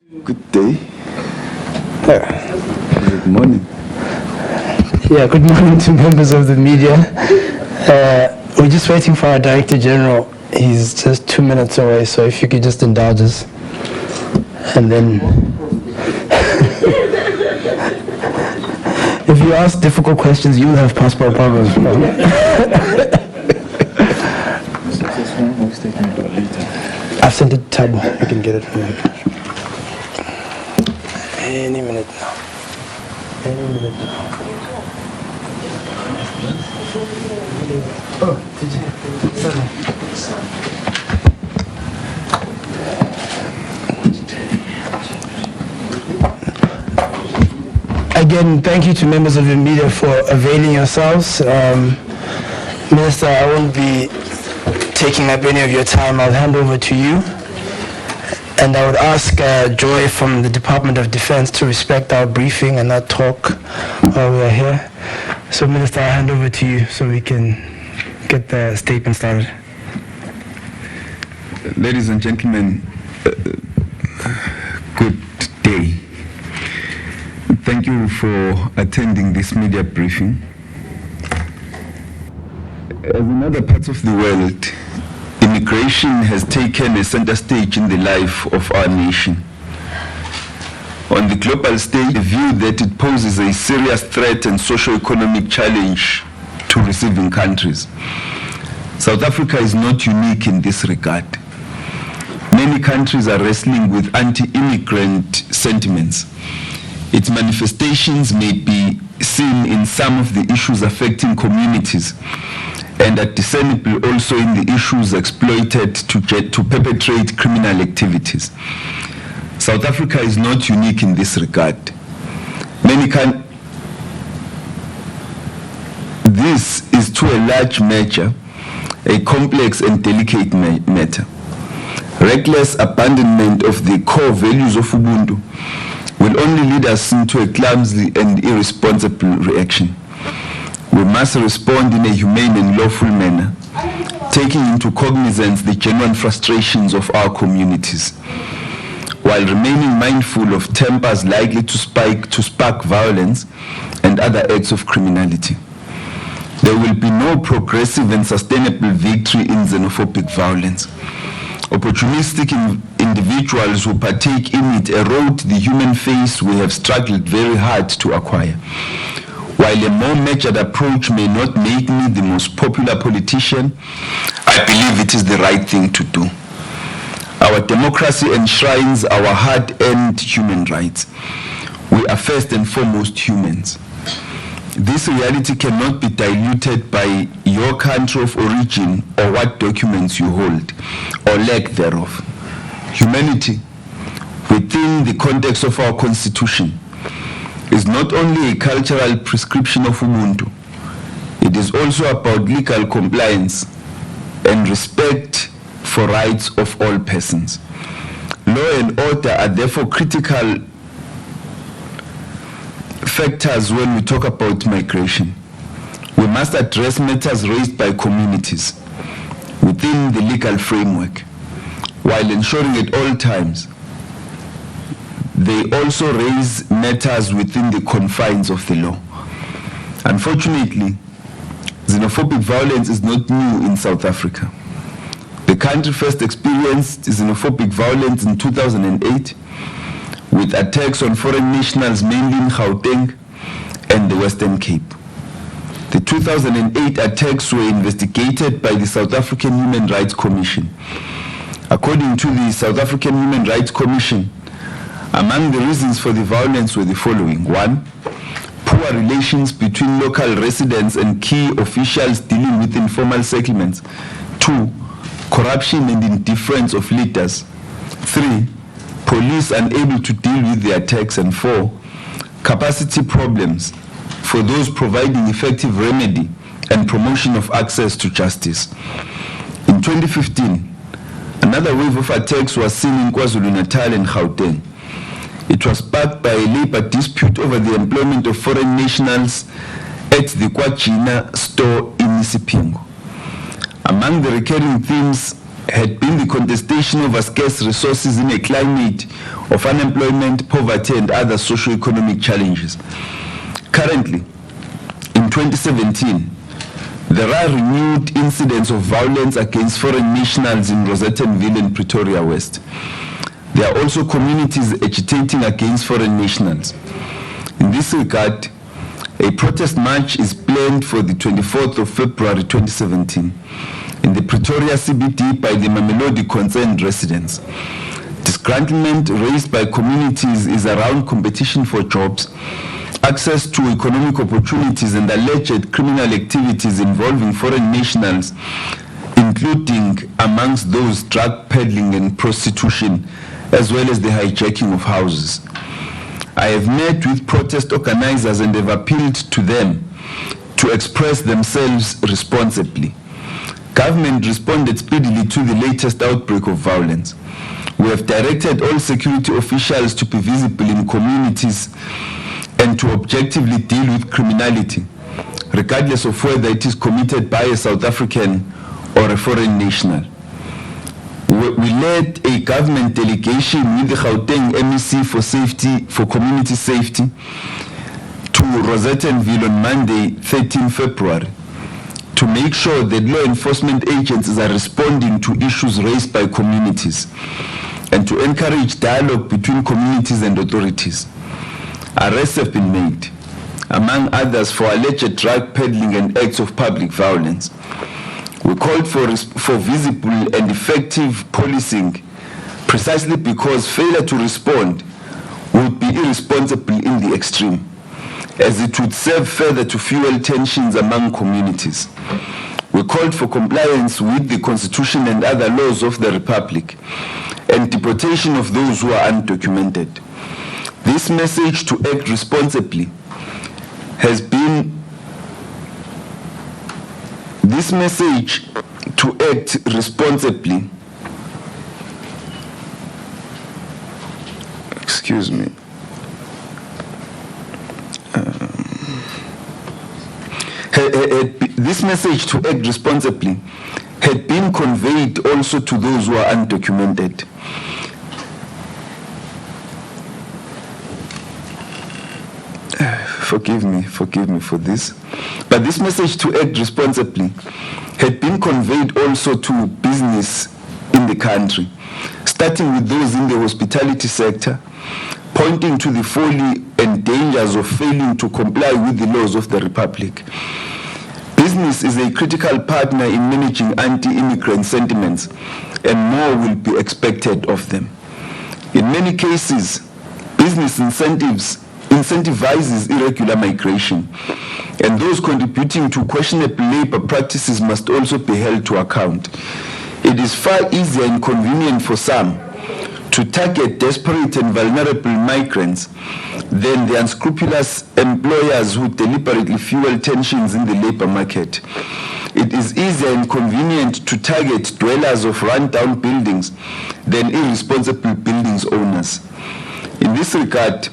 Good day. Good morning. Yeah, good morning to members of the media. We're just waiting for our Director General. He's just 2 minutes away, so if you could just indulge us. And then, if you ask difficult questions, you'll have passport problems. I've sent it to Tab. You can get it from there. Any minute now. Any minute now. Oh, did you? Sorry. Again, thank you to members of the media for availing yourselves. Minister, I won't be taking up any of your time. I'll hand over to you. And I would ask Joy from the Department of Defense to respect our briefing and not talk while we are here. So, Minister, I'll hand over to you so we can get the statement started. Ladies and gentlemen, good day. Thank you for attending this media briefing. As in other parts of the world, immigration has taken a center stage in the life of our nation. On the global stage, the view that it poses a serious threat and socio-economic challenge to receiving countries. South Africa is not unique in this regard. Many countries are wrestling with anti-immigrant sentiments. Its manifestations may be seen in some of the issues affecting communities, and are discernible also in the issues exploited to perpetrate criminal activities. South Africa is not unique in this regard. This is to a large measure a complex and delicate matter. Reckless abandonment of the core values of Ubuntu will only lead us into a clumsy and irresponsible reaction. We must respond in a humane and lawful manner, taking into cognizance the genuine frustrations of our communities, while remaining mindful of tempers likely to spark violence and other acts of criminality. There will be no progressive and sustainable victory in xenophobic violence. Opportunistic individuals who partake in it erode the human face we have struggled very hard to acquire. While a more measured approach may not make me the most popular politician, I believe it is the right thing to do. Our democracy enshrines our hard-earned human rights. We are first and foremost humans. This reality cannot be diluted by your country of origin or what documents you hold, or lack thereof. Humanity, within the context of our Constitution, is not only a cultural prescription of Ubuntu, it is also about legal compliance and respect for rights of all persons. Law and order are therefore critical factors when we talk about migration. We must address matters raised by communities within the legal framework, while ensuring at all times they also raise matters within the confines of the law. Unfortunately, xenophobic violence is not new in South Africa. The country first experienced xenophobic violence in 2008 with attacks on foreign nationals mainly in Gauteng and the Western Cape. The 2008 attacks were investigated by the South African Human Rights Commission. According to the South African Human Rights Commission, among the reasons for the violence were the following. 1, poor relations between local residents and key officials dealing with informal settlements. 2, corruption and indifference of leaders. 3, police unable to deal with the attacks. And 4, capacity problems for those providing effective remedy and promotion of access to justice. In 2015, another wave of attacks was seen in KwaZulu-Natal and Gauteng. It was sparked by a labor dispute over the employment of foreign nationals at the Kwajina store in Nisipingo. Among the recurring themes had been the contestation over scarce resources in a climate of unemployment, poverty, and other socio-economic challenges. Currently, in 2017, there are renewed incidents of violence against foreign nationals in Rosettenville and Pretoria West. There are also communities agitating against foreign nationals. In this regard, a protest march is planned for the 24th of February 2017 in the Pretoria CBD by the Mamelodi concerned residents. Disgruntlement raised by communities is around competition for jobs, access to economic opportunities, and alleged criminal activities involving foreign nationals, including amongst those drug peddling and prostitution, as well as the hijacking of houses. I have met with protest organizers and have appealed to them to express themselves responsibly. Government responded speedily to the latest outbreak of violence. We have directed all security officials to be visible in communities and to objectively deal with criminality, regardless of whether it is committed by a South African or a foreign national. We led a government delegation with the Gauteng MEC for community safety to Rosettenville on Monday, 13 February, to make sure that law enforcement agencies are responding to issues raised by communities and to encourage dialogue between communities and authorities. Arrests have been made, among others, for alleged drug peddling and acts of public violence. We called for visible and effective policing precisely because failure to respond would be irresponsible in the extreme, as it would serve further to fuel tensions among communities. We called for compliance with the Constitution and other laws of the Republic and deportation of those who are undocumented. This message to act responsibly has been this message to act responsibly had been conveyed also to those who are undocumented. Forgive me for this. But this message to act responsibly had been conveyed also to business in the country, starting with those in the hospitality sector, pointing to the folly and dangers of failing to comply with the laws of the Republic. Business is a critical partner in managing anti-immigrant sentiments, and more will be expected of them. In many cases, business incentivizes irregular migration, and those contributing to questionable labor practices must also be held to account. It is far easier and convenient for some to target desperate and vulnerable migrants than the unscrupulous employers who deliberately fuel tensions in the labor market. It is easier and convenient to target dwellers of run-down buildings than irresponsible buildings owners. In this regard,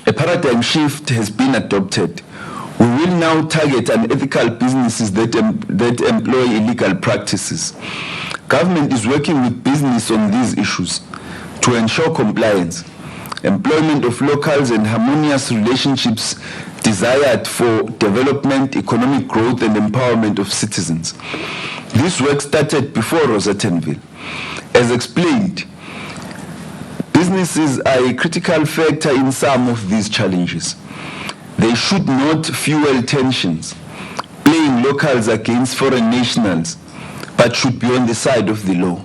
a paradigm shift has been adopted. We will now target unethical businesses that employ illegal practices. Government is working with business on these issues to ensure compliance, employment of locals, and harmonious relationships desired for development, economic growth, and empowerment of citizens. This work started before Rosettenville. As explained, businesses are a critical factor in some of these challenges. They should not fuel tensions, playing locals against foreign nationals, but should be on the side of the law.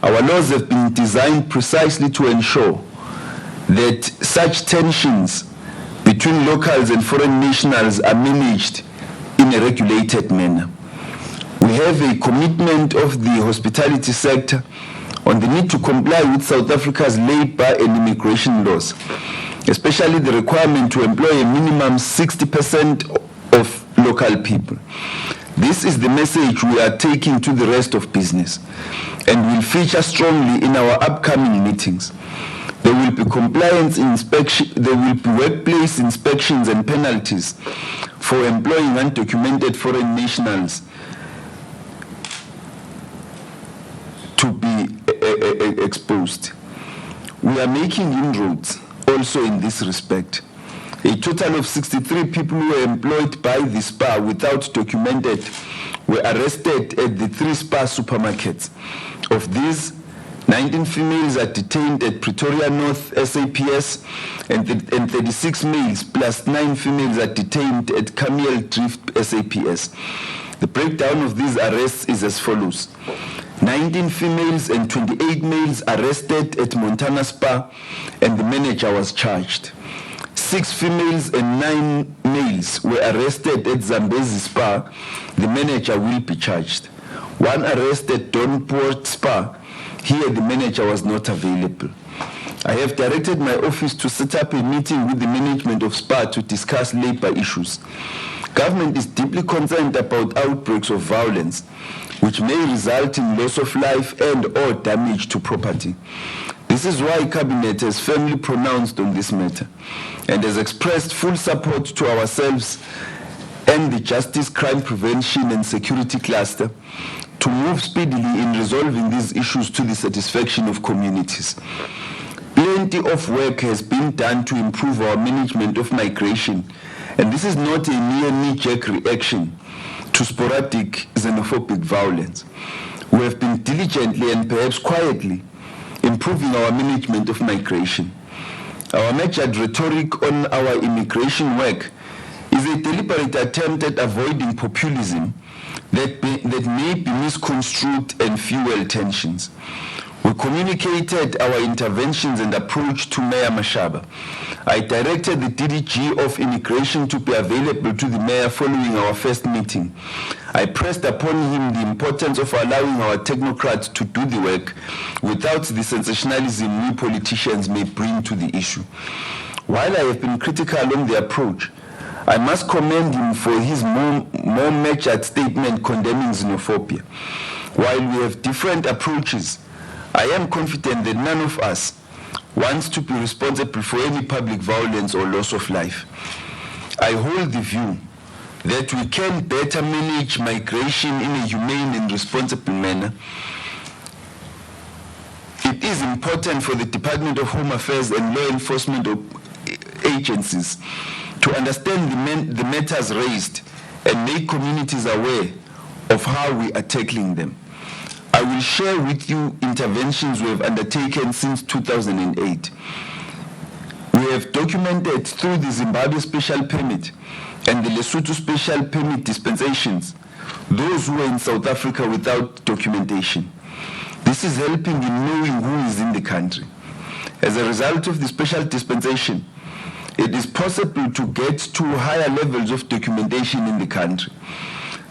Our laws have been designed precisely to ensure that such tensions between locals and foreign nationals are managed in a regulated manner. We have a commitment of the hospitality sector on the need to comply with South Africa's labor and immigration laws, especially the requirement to employ a minimum 60% of local people. This is the message we are taking to the rest of business and will feature strongly in our upcoming meetings. There will be workplace inspections and penalties for employing undocumented foreign nationals to be exposed. We are making inroads also in this respect. A total of 63 people who were employed by the SPA without documented were arrested at the 3 SPA supermarkets. Of these, 19 females are detained at Pretoria North SAPS and 36 males plus 9 females are detained at Camille Drift SAPS. The breakdown of these arrests is as follows. 19 females and 28 males arrested at Montana Spa and the manager was charged. 6 females and 9 males were arrested at Zambezi Spa. The manager will be charged. 1 arrest at Dawnport Spa. Here the manager was not available. I have directed my office to set up a meeting with the management of SPA to discuss labor issues. Government is deeply concerned about outbreaks of violence, which may result in loss of life and or damage to property. This is why Cabinet has firmly pronounced on this matter and has expressed full support to ourselves and the Justice, Crime Prevention and Security Cluster to move speedily in resolving these issues to the satisfaction of communities. Plenty of work has been done to improve our management of migration, and this is not a mere knee-jerk reaction to sporadic xenophobic violence. We have been diligently and perhaps quietly improving our management of migration. Our measured rhetoric on our immigration work is a deliberate attempt at avoiding populism that may be misconstrued and fuel tensions. We communicated our interventions and approach to Mayor Mashaba. I directed the DDG of Immigration to be available to the mayor following our first meeting. I pressed upon him the importance of allowing our technocrats to do the work without the sensationalism we politicians may bring to the issue. While I have been critical on the approach, I must commend him for his more measured statement condemning xenophobia. While we have different approaches, I am confident that none of us wants to be responsible for any public violence or loss of life. I hold the view that we can better manage migration in a humane and responsible manner. It is important for the Department of Home Affairs and law enforcement agencies to understand the matters raised and make communities aware of how we are tackling them. I will share with you interventions we have undertaken since 2008. We have documented through the Zimbabwe Special Permit and the Lesotho Special Permit dispensations those who are in South Africa without documentation. This is helping in knowing who is in the country. As a result of the special dispensation, it is possible to get to higher levels of documentation in the country.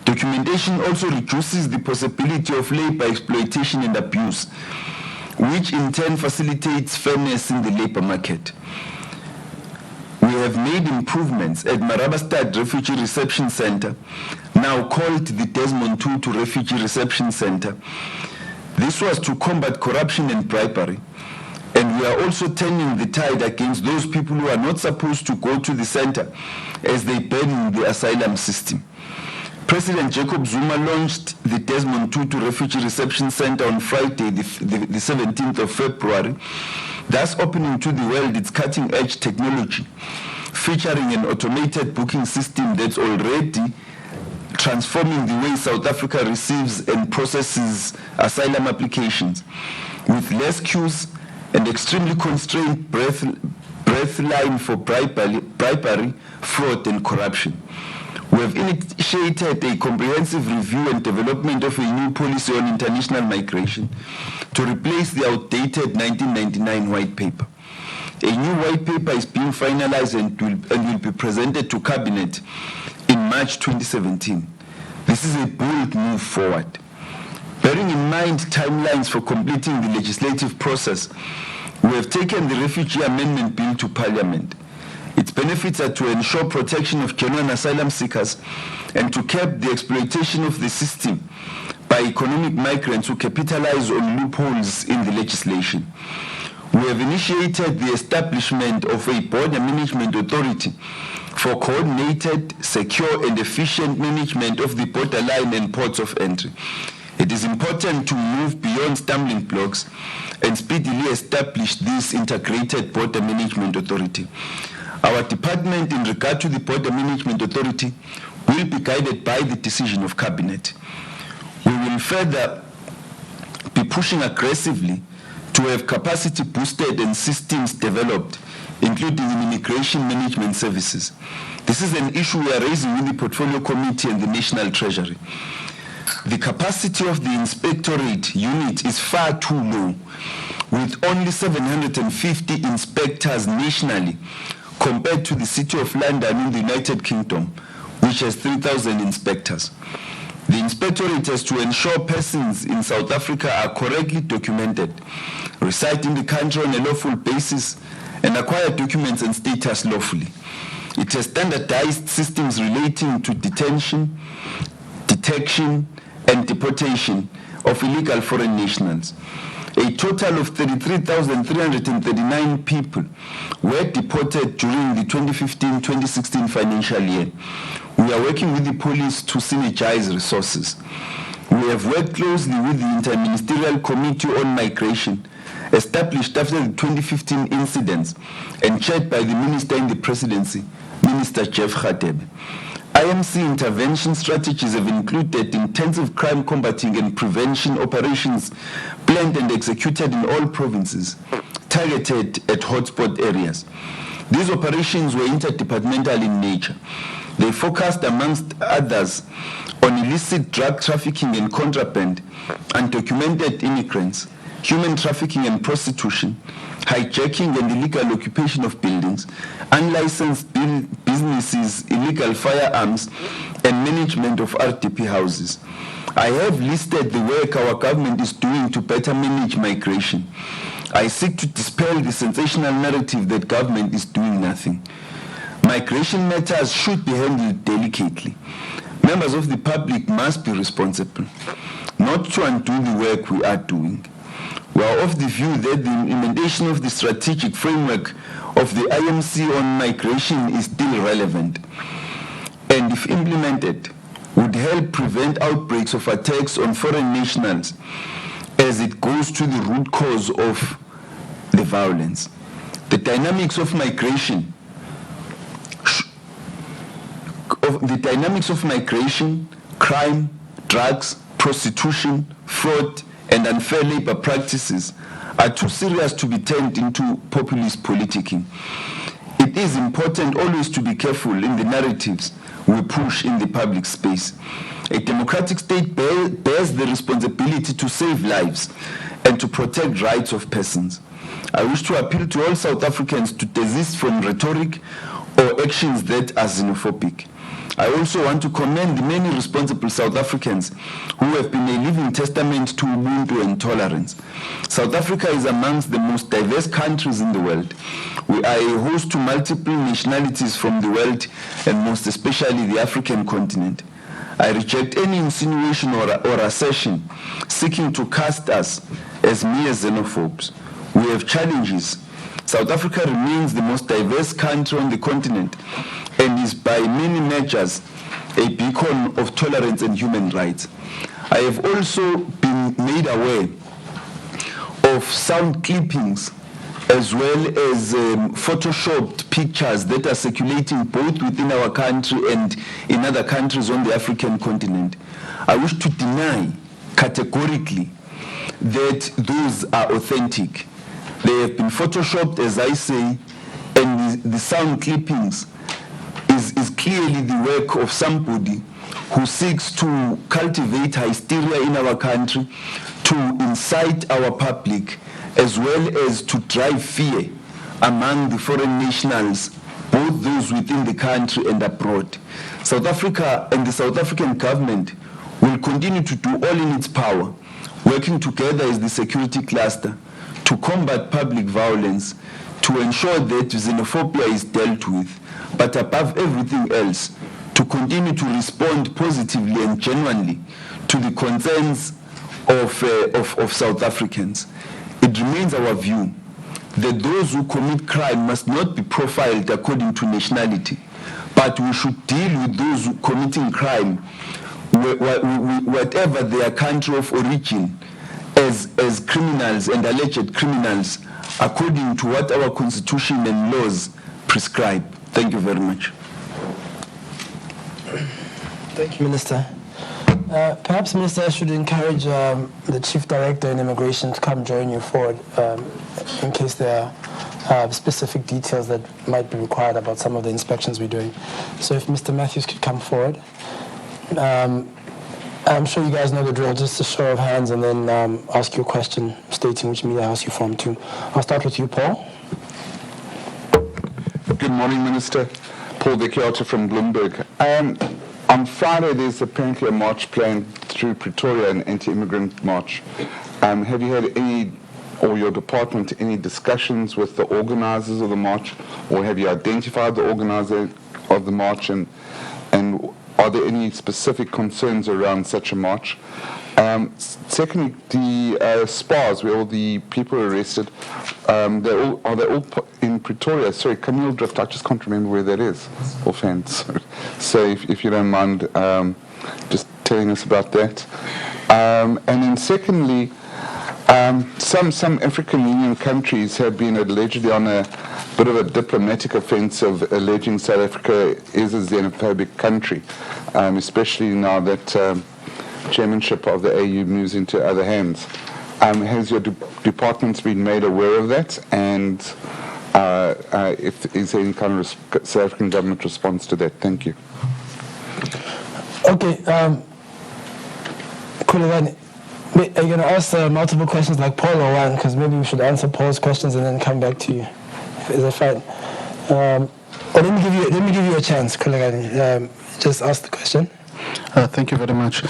Documentation also reduces the possibility of labor exploitation and abuse, which in turn facilitates fairness in the labor market. We have made improvements at Marabastad Refugee Reception Center, now called the Desmond Tutu Refugee Reception Center. This was to combat corruption and bribery. And we are also turning the tide against those people who are not supposed to go to the center as they burn the asylum system. President Jacob Zuma launched the Desmond Tutu Refugee Reception Center on Friday, the 17th of February, thus opening to the world its cutting-edge technology, featuring an automated booking system that's already transforming the way South Africa receives and processes asylum applications, with less queues and extremely constrained breath line for bribery, fraud, and corruption. We have initiated a comprehensive review and development of a new policy on international migration to replace the outdated 1999 white paper. A new white paper is being finalized and will be presented to Cabinet in March 2017. This is a bold move forward. Bearing in mind timelines for completing the legislative process, we have taken the Refugee Amendment Bill to Parliament. Its benefits are to ensure protection of genuine asylum seekers and to curb the exploitation of the system by economic migrants who capitalize on loopholes in the legislation. We have initiated the establishment of a border management authority for coordinated, secure, and efficient management of the borderline and ports of entry. It is important to move beyond stumbling blocks and speedily establish this integrated border management authority. Our department, in regard to the border management authority, will be guided by the decision of cabinet. We will further be pushing aggressively to have capacity boosted and systems developed, including in immigration management services. This is an issue we are raising with the Portfolio Committee and the National Treasury. The capacity of the inspectorate unit is far too low, with only 750 inspectors nationally, compared to the City of London in the United Kingdom, which has 3,000 inspectors. The inspectorate has to ensure persons in South Africa are correctly documented, reside in the country on a lawful basis, and acquire documents and status lawfully. It has standardized systems relating to detention, detection, and deportation of illegal foreign nationals. A total of 33,339 people were deported during the 2015-2016 financial year. We are working with the police to synergize resources. We have worked closely with the Interministerial Committee on Migration, established after the 2015 incidents and chaired by the Minister in the Presidency, Minister Jeff Gigaba. IMC intervention strategies have included intensive crime combating and prevention operations planned and executed in all provinces, targeted at hotspot areas. These operations were interdepartmental in nature. They focused, amongst others, on illicit drug trafficking and contraband, undocumented immigrants, human trafficking and prostitution, hijacking and illegal occupation of buildings, unlicensed businesses, illegal firearms, and management of RDP houses. I have listed the work our government is doing to better manage migration. I seek to dispel the sensational narrative that government is doing nothing. Migration matters should be handled delicately. Members of the public must be responsible, not to undo the work we are doing. We are of the view that the implementation of the strategic framework of the IMC on migration is still relevant, and if implemented, would help prevent outbreaks of attacks on foreign nationals as it goes to the root cause of the violence. The dynamics of migration, crime, drugs, prostitution, fraud, and unfair labor practices are too serious to be turned into populist politicking. It is important always to be careful in the narratives we push in the public space. A democratic state bears the responsibility to save lives and to protect rights of persons. I wish to appeal to all South Africans to desist from rhetoric or actions that are xenophobic. I also want to commend the many responsible South Africans who have been a living testament to Ubuntu and tolerance. South Africa is amongst the most diverse countries in the world. We are a host to multiple nationalities from the world, and most especially the African continent. I reject any insinuation or assertion seeking to cast us as mere xenophobes. We have challenges. South Africa remains the most diverse country on the continent and is by many measures a beacon of tolerance and human rights. I have also been made aware of sound clippings as well as photoshopped pictures that are circulating both within our country and in other countries on the African continent. I wish to deny categorically that those are authentic. They have been photoshopped, as I say, and the sound clippings is clearly the work of somebody who seeks to cultivate hysteria in our country, to incite our public, as well as to drive fear among the foreign nationals, both those within the country and abroad. South Africa and the South African government will continue to do all in its power, working together as the security cluster to combat public violence, to ensure that xenophobia is dealt with, but above everything else, to continue to respond positively and genuinely to the concerns of South Africans. It remains our view that those who commit crime must not be profiled according to nationality, but we should deal with those who committing crime whatever their country of origin as criminals and alleged criminals according to what our constitution and laws prescribe. Thank you very much. Thank you, Minister. Perhaps, Minister, I should encourage the Chief Director in Immigration to come join you forward in case there are specific details that might be required about some of the inspections we're doing. So if Mr. Matthews could come forward. I'm sure you guys know the drill, just a show of hands and then ask you a question stating which media house you're from too. I'll start with you, Paul. Good morning, Minister. Paul Vecchiota from Bloomberg. On Friday, there's apparently a march planned through Pretoria, an anti-immigrant march. Have you had any, or your department, any discussions with the organizers of the march, or have you identified the organizer of the march, and are there any specific concerns around such a march? Secondly, the spas where all the people are arrested, are they all in Pretoria? Sorry, Camille Drift, I just can't remember where that is, offhand. So if you don't mind just telling us about that. And then secondly, some African Union countries have been allegedly on a bit of a diplomatic offensive, alleging South Africa is a xenophobic country, especially now that chairmanship of the AU moves into other hands. Has your department been made aware of that, and if is there any kind of South African government response to that? Thank you. Okay, Kulevani, are you going to ask multiple questions like Paul or one? Because maybe we should answer Paul's questions and then come back to you. Is that fine? Or let me give you a chance, Kulevani. Just ask the question. Thank you very much.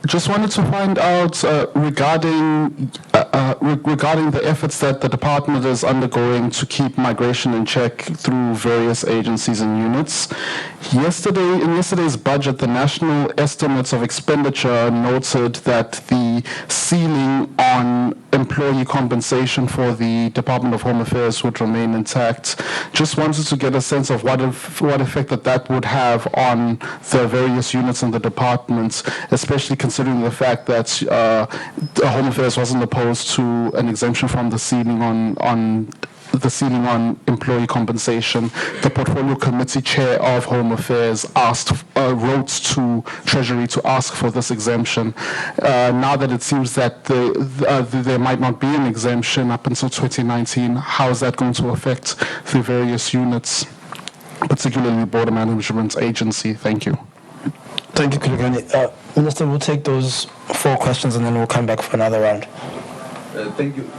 Just wanted to find out regarding the efforts that the department is undergoing to keep migration in check through various agencies and units. In yesterday's budget, the National Estimates of Expenditure noted that the ceiling on employee compensation for the Department of Home Affairs would remain intact. Just wanted to get a sense of what effect that would have on the various units in the departments, especially considering the fact that Home Affairs wasn't opposed to an exemption from the ceiling on employee compensation. The Portfolio Committee Chair of Home Affairs wrote to Treasury to ask for this exemption. Now that it seems that there might not be an exemption up until 2019, how is that going to affect the various units, particularly Border Management Agency? Thank you. Thank you, Kulevani. Minister, we'll take those 4 questions and then we'll come back for another round. Thank you.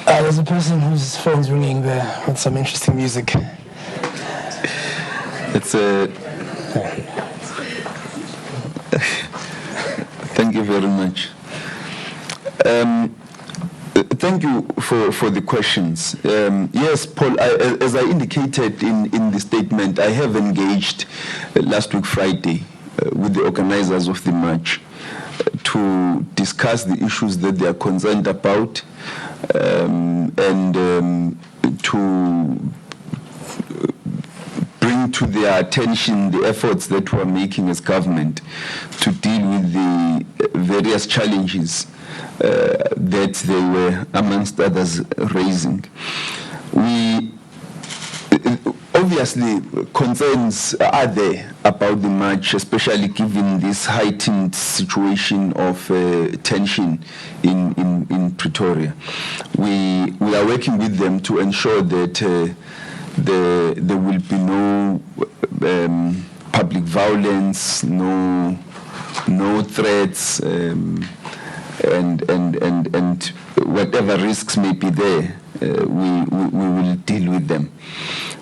There's a person whose phone's ringing there with some interesting music. It's a. Thank you very much. Thank you for the questions. Yes, Paul, as I indicated in the statement, I have engaged last week Friday with the organizers of the march to discuss the issues that they are concerned about and to bring to their attention the efforts that we are making as government to deal with the various challenges that they were, amongst others, raising. Obviously, concerns are there about the march, especially given this heightened situation of tension in Pretoria. We are working with them to ensure that there will be no public violence, no threats, and whatever risks may be there, we will deal with them.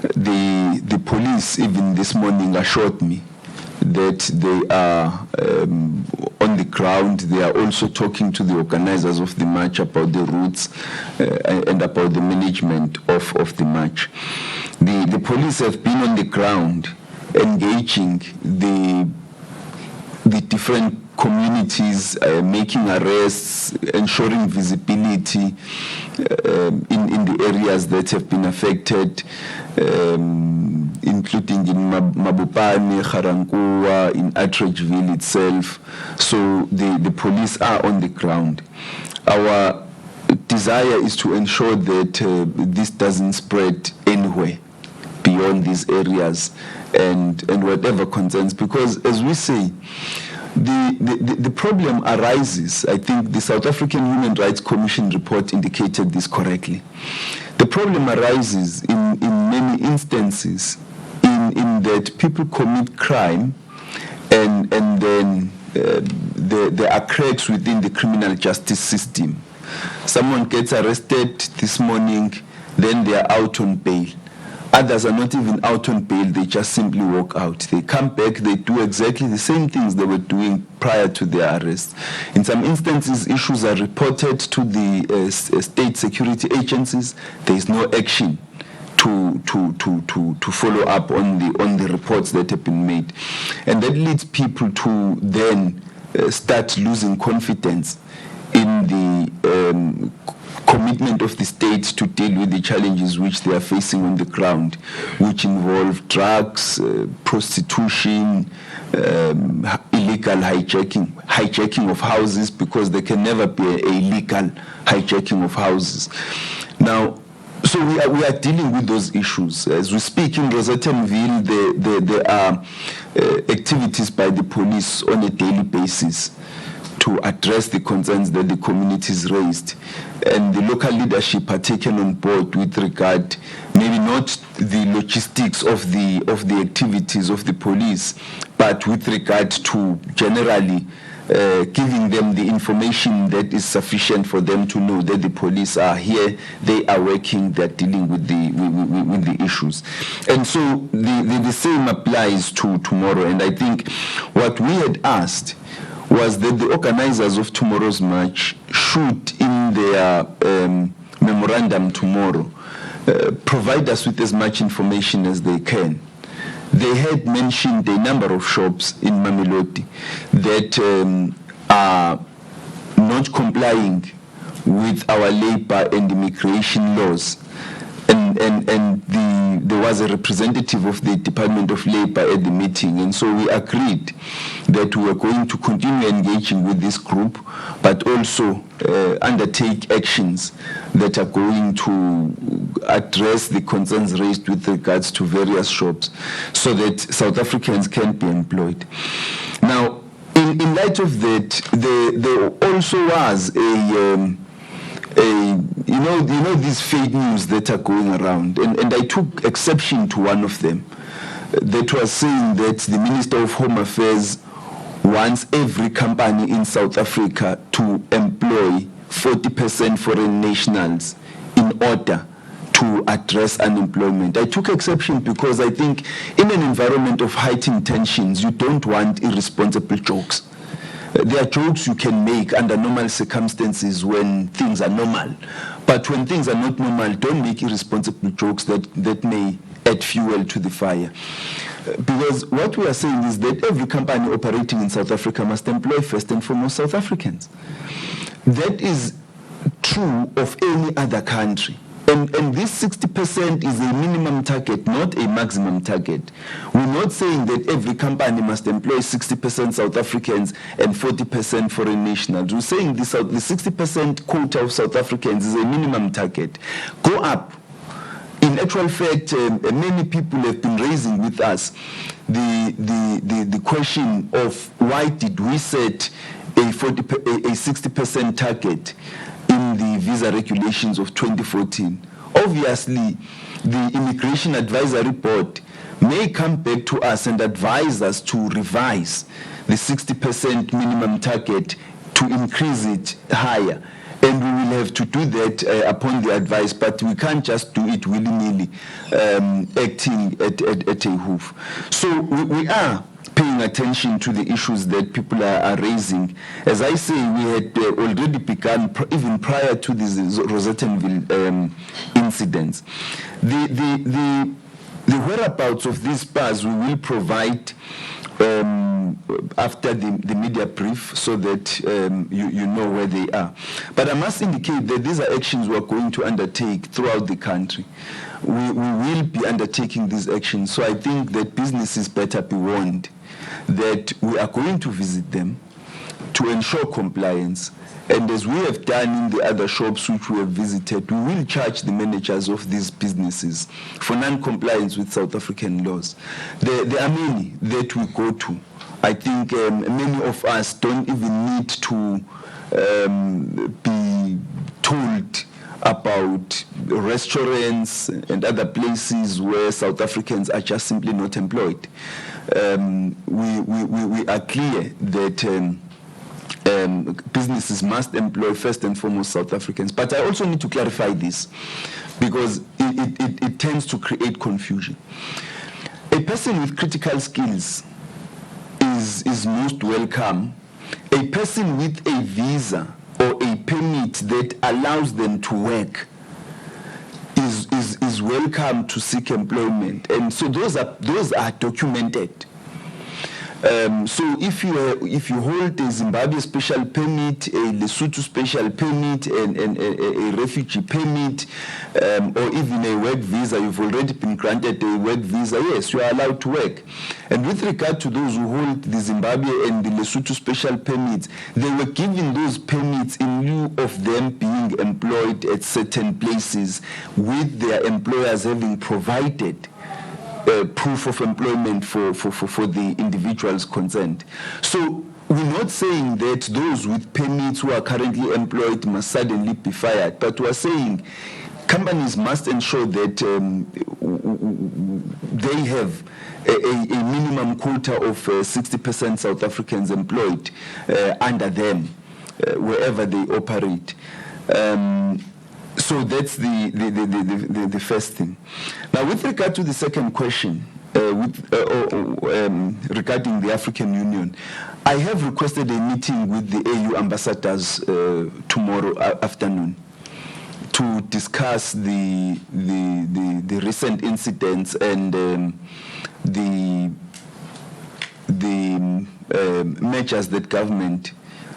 The police, even this morning, assured me that they are on the ground. They are also talking to the organizers of the march about the routes and about the management of the march. The police have been on the ground engaging the different communities, making arrests, ensuring visibility in the areas that have been affected, including in Mabopane, Garankuwa, in Atteridgeville itself. So the police are on the ground. Our desire is to ensure that this doesn't spread anywhere beyond these areas and whatever concerns, because as we say, the problem arises. I think the South African Human Rights Commission report indicated this correctly. The problem arises in many instances in that people commit crime and then there are cracks within the criminal justice system. Someone gets arrested this morning, then they are out on bail. Others are not even out on bail, they just simply walk out. They come back, they do exactly the same things they were doing prior to their arrest. In some instances, issues are reported to the state security agencies. There is no action to follow up on the reports that have been made. And that leads people to then start losing confidence in the commitment of the state to deal with the challenges which they are facing on the ground, which involve drugs, prostitution, illegal hijacking of houses, because there can never be a legal hijacking of houses. Now, so we are dealing with those issues. As we speak in Rosettenville, there are activities by the police on a daily basis to address the concerns that the communities raised, and the local leadership are taken on board with regard, maybe not the logistics of the activities of the police, but with regard to generally giving them the information that is sufficient for them to know that the police are here, they are working, they're dealing with the issues. And so the same applies to tomorrow. And I think what we had asked was that the organizers of tomorrow's march should, in their memorandum tomorrow, provide us with as much information as they can. They had mentioned a number of shops in Mamelodi that are not complying with our labor and immigration laws. And there was a representative of the Department of Labor at the meeting, and so we agreed that we were going to continue engaging with this group, but also undertake actions that are going to address the concerns raised with regards to various shops, so that South Africans can be employed. Now, in light of that, there also was these fake news that are going around, and I took exception to one of them that was saying that the Minister of Home Affairs wants every company in South Africa to employ 40% foreign nationals in order to address unemployment. I took exception because I think in an environment of heightened tensions, you don't want irresponsible jokes. There are jokes you can make under normal circumstances when things are normal. But when things are not normal, don't make irresponsible jokes that may add fuel to the fire. Because what we are saying is that every company operating in South Africa must employ first and foremost South Africans. That is true of any other country. And this 60% is a minimum target, not a maximum target. We're not saying that every company must employ 60% South Africans and 40% foreign nationals. We're saying the 60% quota of South Africans is a minimum target. Go up. In actual fact, many people have been raising with us the question of why did we set a 60% target in the visa regulations of 2014. Obviously, the Immigration Advisory Board may come back to us and advise us to revise the 60% minimum target to increase it higher. And we will have to do that upon the advice, but we can't just do it willy-nilly, acting at a hoof. So we are paying attention to the issues that people are raising. As I say, we had already begun, even prior to this Rosettenville incidents. The whereabouts of these bars, we will provide after the media brief so that you know where they are. But I must indicate that these are actions we are going to undertake throughout the country. We will be undertaking these actions. So I think that businesses better be warned that we are going to visit them to ensure compliance. And as we have done in the other shops which we have visited, we will charge the managers of these businesses for non-compliance with South African laws. There are many that we go to. I think many of us don't even need to be told about restaurants and other places where South Africans are just simply not employed. We are clear that businesses must employ first and foremost South Africans. But I also need to clarify this because it tends to create confusion. A person with critical skills is most welcome. A person with a visa or a permit that allows them to work is welcome to seek employment. And so those are documented. So if you hold a Zimbabwe special permit, a Lesotho special permit, and a refugee permit, or even a work visa, you've already been granted a work visa, yes, you are allowed to work. And with regard to those who hold the Zimbabwe and the Lesotho special permits, they were given those permits in lieu of them being employed at certain places with their employers having provided proof of employment for the individuals concerned. So we're not saying that those with permits who are currently employed must suddenly be fired, but we're saying companies must ensure that they have a minimum quota of 60% South Africans employed under them wherever they operate. So that's the first thing. Now, with regard to the second question, regarding the African Union, I have requested a meeting with the AU ambassadors tomorrow afternoon to discuss the recent incidents and the measures that government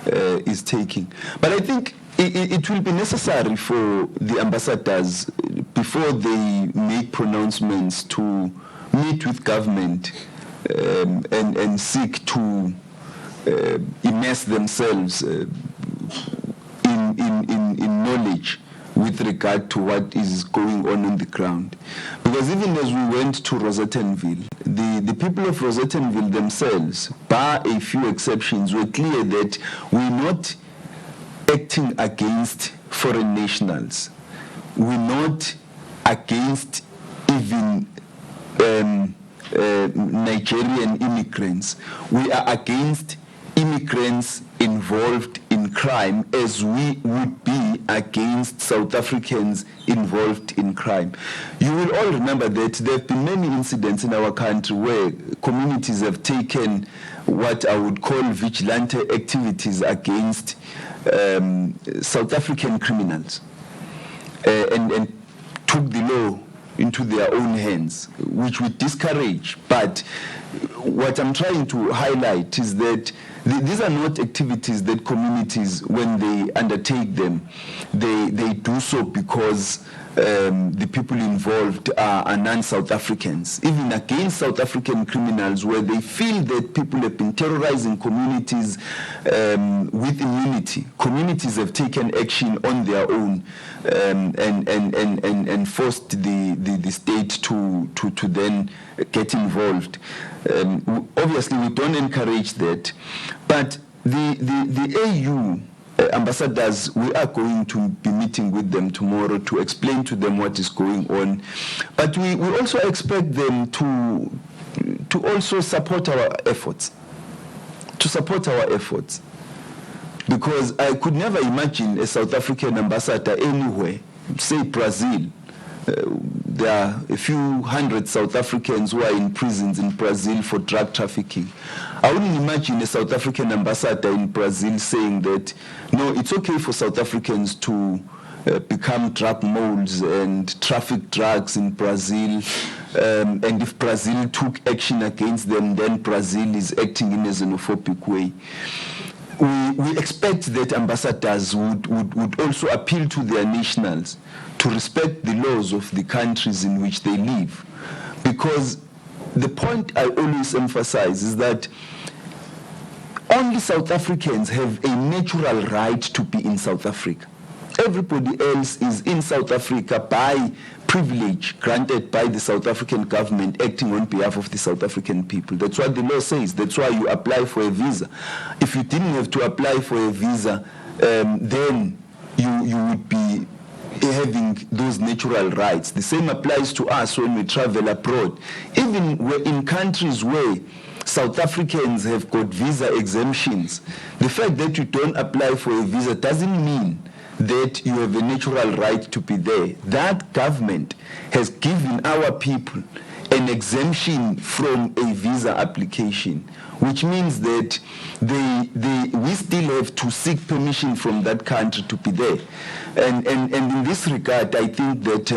is taking. But I think it will be necessary for the ambassadors, before they make pronouncements, to meet with government and seek to immerse themselves in knowledge with regard to what is going on the ground. Because even as we went to Rosettenville, the people of Rosettenville themselves, bar a few exceptions, were clear that we're not acting against foreign nationals. We're not against even Nigerian immigrants. We are against immigrants involved in crime, as we would be against South Africans involved in crime. You will all remember that there have been many incidents in our country where communities have taken what I would call vigilante activities against South African criminals and took the law into their own hands, which we discourage. But what I'm trying to highlight is that these are not activities that communities, when they undertake them, they do so because the people involved are non-South Africans, even against South African criminals, where they feel that people have been terrorizing communities with immunity. Communities have taken action on their own and forced the state to then get involved. Obviously, we don't encourage that, but the AU ambassadors, we are going to be meeting with them tomorrow to explain to them what is going on. But we also expect them to also support our efforts. Because I could never imagine a South African ambassador anywhere, say Brazil. There are a few hundred South Africans who are in prisons in Brazil for drug trafficking. I wouldn't imagine a South African ambassador in Brazil saying that, no, it's okay for South Africans to become drug moles and traffic drugs in Brazil. And if Brazil took action against them, then Brazil is acting in a xenophobic way. We expect that ambassadors would also appeal to their nationals to respect the laws of the countries in which they live. Because the point I always emphasize is that only South Africans have a natural right to be in South Africa. Everybody else is in South Africa by privilege granted by the South African government acting on behalf of the South African people. That's what the law says. That's why you apply for a visa. If you didn't have to apply for a visa, then you would be having those natural rights. The same applies to us when we travel abroad. Even in countries where South Africans have got visa exemptions, the fact that you don't apply for a visa doesn't mean that you have a natural right to be there. That government has given our people an exemption from a visa application, which means that we still have to seek permission from that country to be there. And in this regard, I think that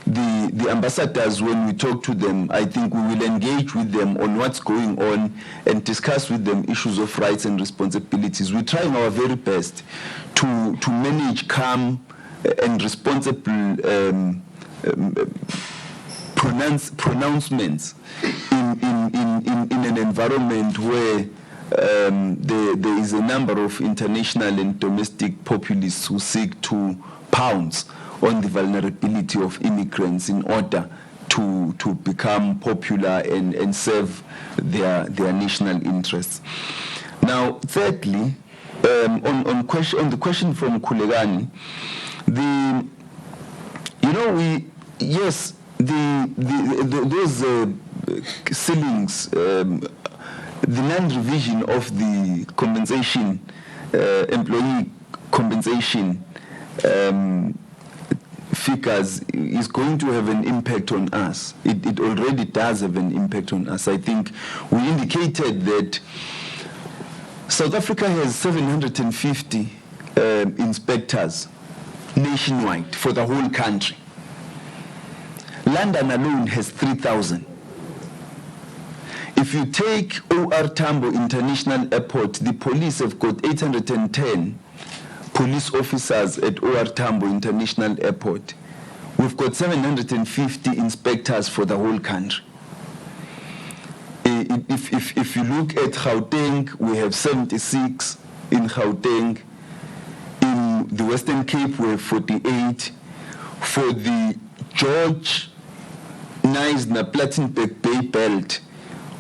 the ambassadors, when we talk to them, I think we will engage with them on what's going on and discuss with them issues of rights and responsibilities. We're trying our very best to manage calm and responsible pronouncements in an environment where there is a number of international and domestic populists who seek to pounce on the vulnerability of immigrants in order to become popular and serve their national interests. Now, thirdly, on the question from Kulegani, those ceilings, the non-revision of the compensation, employee compensation figures is going to have an impact on us. It already does have an impact on us. I think we indicated that South Africa has 750 inspectors nationwide for the whole country. London alone has 3,000. If you take OR Tambo International Airport, the police have got 810 police officers at OR Tambo International Airport. We've got 750 inspectors for the whole country. If you look at Gauteng, we have 76 in Gauteng. In the Western Cape, we have 48. For the George Neisner Plattenberg Bay Belt,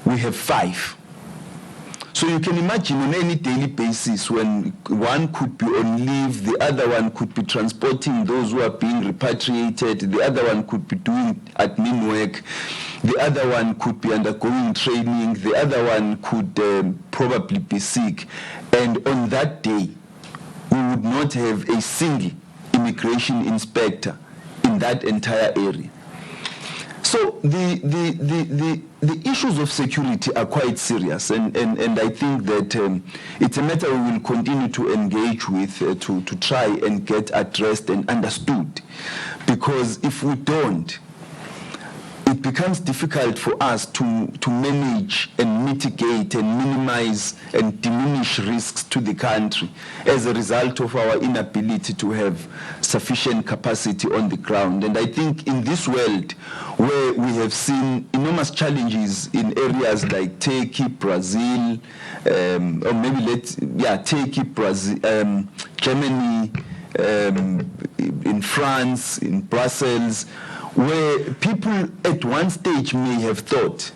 we have 5. So you can imagine on any daily basis when one could be on leave, the other one could be transporting those who are being repatriated, the other one could be doing admin work, the other one could be undergoing training, the other one could probably be sick. And on that day, we would not have a single immigration inspector in that entire area. So the issues of security are quite serious, and I think that it's a matter we will continue to engage with to try and get addressed and understood. Because if we don't, it becomes difficult for us to manage and mitigate and minimize and diminish risks to the country as a result of our inability to have sufficient capacity on the ground. And I think in this world where we have seen enormous challenges in areas like Turkey, Brazil, or maybe Turkey, Brazil, Germany, in France, in Brussels, where people at one stage may have thought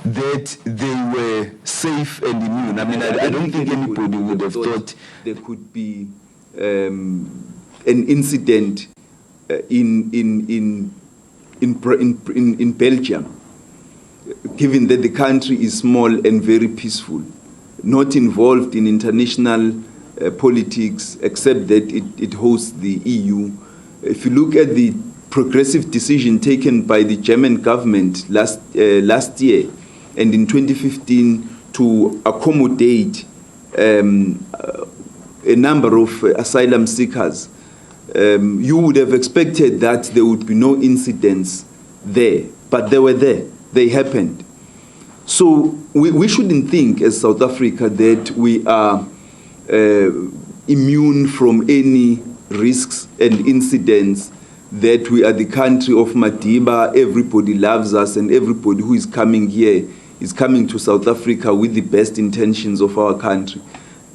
that they were safe and immune. I mean, I don't think anybody would have thought there could be an incident in Belgium, given that the country is small and very peaceful, not involved in international politics, except that it hosts the EU. If you look at the progressive decision taken by the German government last year and in 2015 to accommodate a number of asylum seekers, you would have expected that there would be no incidents there, but they were there. They happened. So we shouldn't think as South Africa that we are immune from any risks and incidents, that we are the country of Madiba, everybody loves us, and everybody who is coming here is coming to South Africa with the best intentions of our country.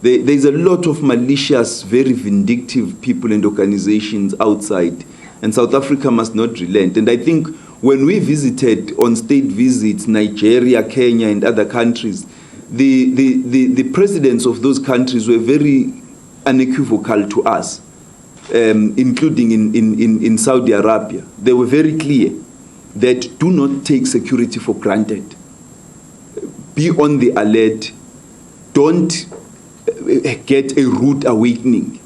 There's a lot of malicious, very vindictive people and organizations outside, and South Africa must not relent. And I think when we visited on state visits, Nigeria, Kenya, and other countries, the presidents of those countries were very unequivocal to us, including in Saudi Arabia. They were very clear that do not take security for granted. Be on the alert. Don't get a rude awakening.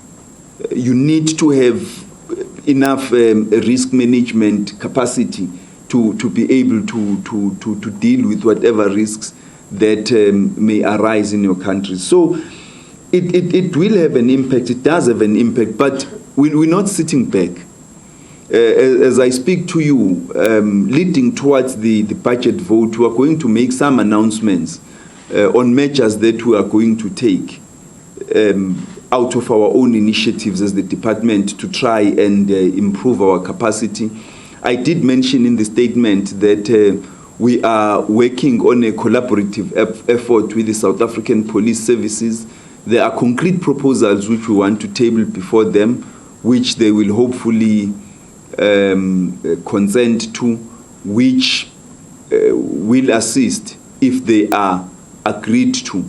You need to have enough risk management capacity to be able to deal with whatever risks that may arise in your country. So it will have an impact. It does have an impact, but we're not sitting back. As I speak to you, leading towards the budget vote, we are going to make some announcements on measures that we are going to take out of our own initiatives as the department to try and improve our capacity. I did mention in the statement that we are working on a collaborative effort with the South African Police Services. There are concrete proposals which we want to table before them, which they will hopefully consent to, which will assist, if they are agreed to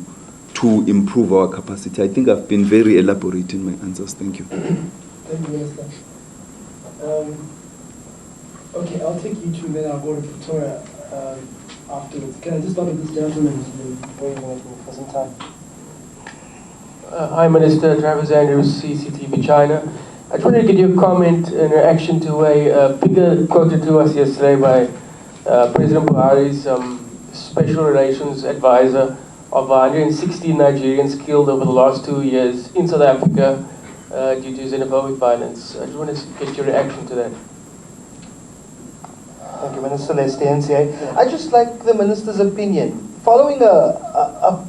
improve our capacity. I think I've been very elaborate in my answers. Thank you. Thank you, Minister. Okay, I'll take you two, then I'll go to Pretoria afterwards. Can I just start with this gentleman who's been waiting with me for some time? Hi, Minister. Travis Andrews, CCTV China. I just wanted to get your comment in reaction to a figure quoted to us yesterday by President Buhari's Special Relations Advisor of 160 Nigerians killed over the last 2 years in South Africa due to xenophobic violence. I just wanted to get your reaction to that. Thank you, Minister Lestiensie. I'd just like the Minister's opinion. Following a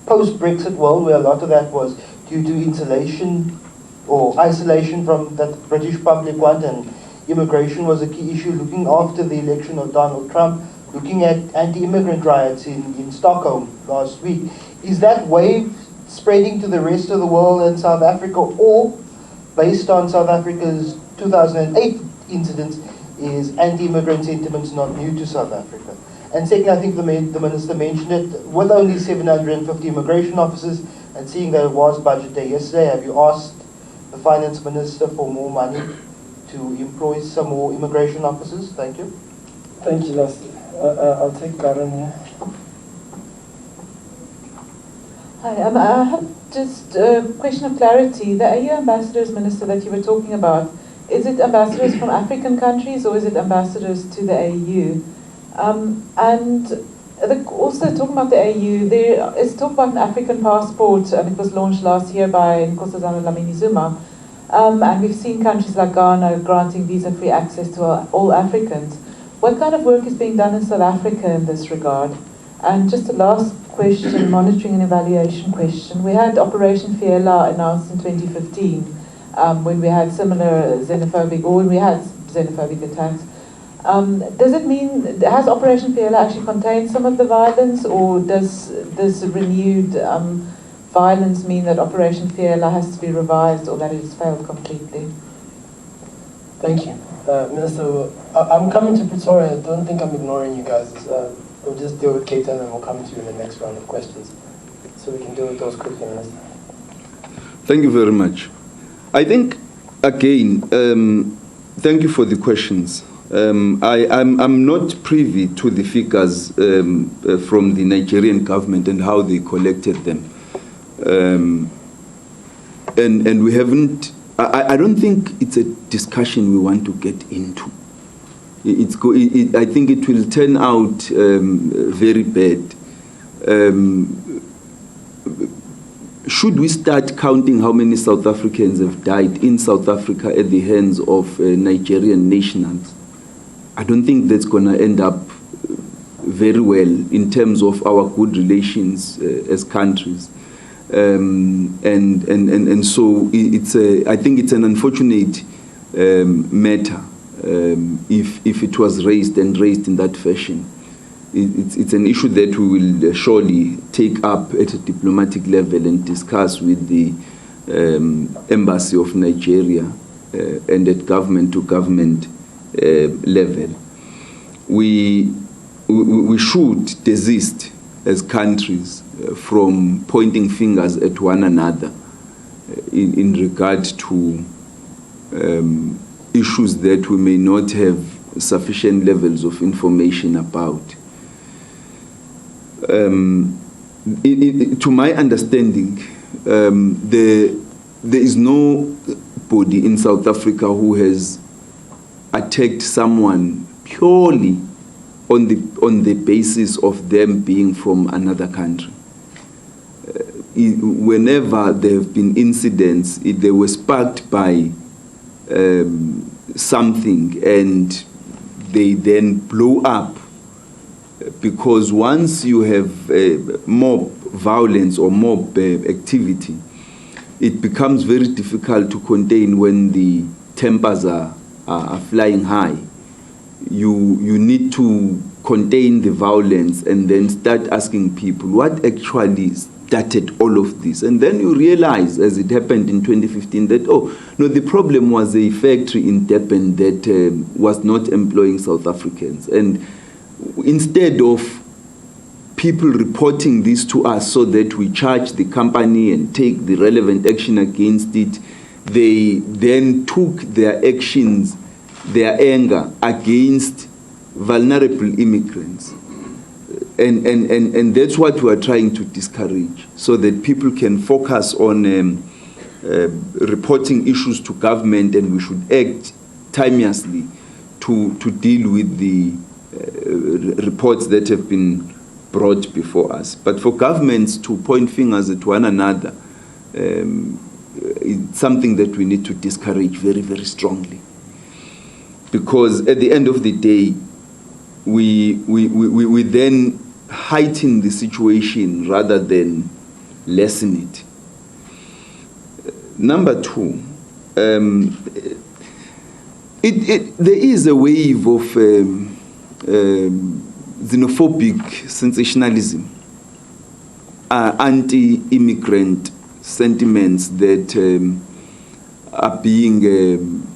post-Brexit world where a lot of that was due to insulation or isolation from that British public want, and immigration was a key issue, looking after the election of Donald Trump, looking at anti-immigrant riots in Stockholm last week. Is that wave spreading to the rest of the world and South Africa, or based on South Africa's 2008 incidents, is anti-immigrant sentiments not new to South Africa? And second, I think the Minister mentioned it, with only 750 immigration officers, and seeing that it was budget day yesterday, have you asked the Finance Minister for more money to employ some more immigration officers? Thank you. Thank you, Lassie. I'll take Karen here. Hi, I have just a question of clarity. The AU ambassadors, Minister, that you were talking about, is it ambassadors from African countries or is it ambassadors to the AU? Also talking about the AU, there is talk about an African passport, and it was launched last year by Nkosazana Dlamini-Zuma. And we've seen countries like Ghana granting visa-free access to all Africans. What kind of work is being done in South Africa in this regard? And just a last question, monitoring and evaluation question. We had Operation Fiela announced in 2015 when we had similar xenophobic attacks. Does it mean, has Operation Fiela actually contained some of the violence, or does this renewed violence mean that Operation Fiela has to be revised or that it has failed completely? Thank you. Minister, I'm coming to Pretoria. Don't think I'm ignoring you guys. We'll just deal with Cape Town and we'll come to you in the next round of questions. So we can deal with those quickly, Minister. Thank you very much. I think, again, thank you for the questions. I'm not privy to the figures from the Nigerian government and how they collected them. And we haven't, I don't think it's a discussion we want to get into. I think it will turn out very bad. should we start counting how many South Africans have died in South Africa at the hands of Nigerian nationals? I don't think that's going to end up very well in terms of our good relations as countries. And so I think it's an unfortunate matter if it was raised in that fashion. It's an issue that we will surely take up at a diplomatic level and discuss with the Embassy of Nigeria and at government-to-government level. We should desist as countries from pointing fingers at one another in regard to issues that we may not have sufficient levels of information about. To my understanding, there is nobody in South Africa who has attacked someone purely on the basis of them being from another country. Whenever there have been incidents, they were sparked by something and they then blow up, because once you have mob violence or mob activity, it becomes very difficult to contain when the tempers are flying high. You need to contain the violence and then start asking people what actually started all of this. And then you realize, as it happened in 2015, that, oh, no, the problem was a factory in Durban that was not employing South Africans. And instead of people reporting this to us so that we charge the company and take the relevant action against it, they then took their actions, their anger against vulnerable immigrants. And that's what we are trying to discourage, so that people can focus on reporting issues to government, and we should act timeously to deal with the reports that have been brought before us. But for governments to point fingers at one another, it's something that we need to discourage very, very strongly. Because at the end of the day, we then heighten the situation rather than lessen it. Number two, there is a wave of xenophobic sensationalism, anti-immigrant sentiments that are being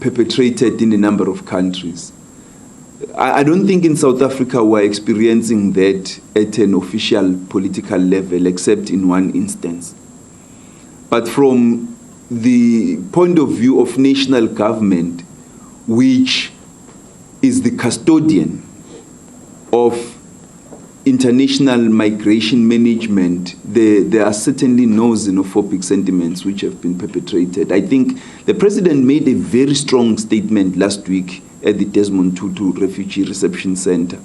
perpetrated in a number of countries. I don't think in South Africa we're experiencing that at an official political level, except in one instance. But from the point of view of national government, which is the custodian of international migration management, there are certainly no xenophobic sentiments which have been perpetrated. I think the president made a very strong statement last week at the Desmond Tutu Refugee Reception Center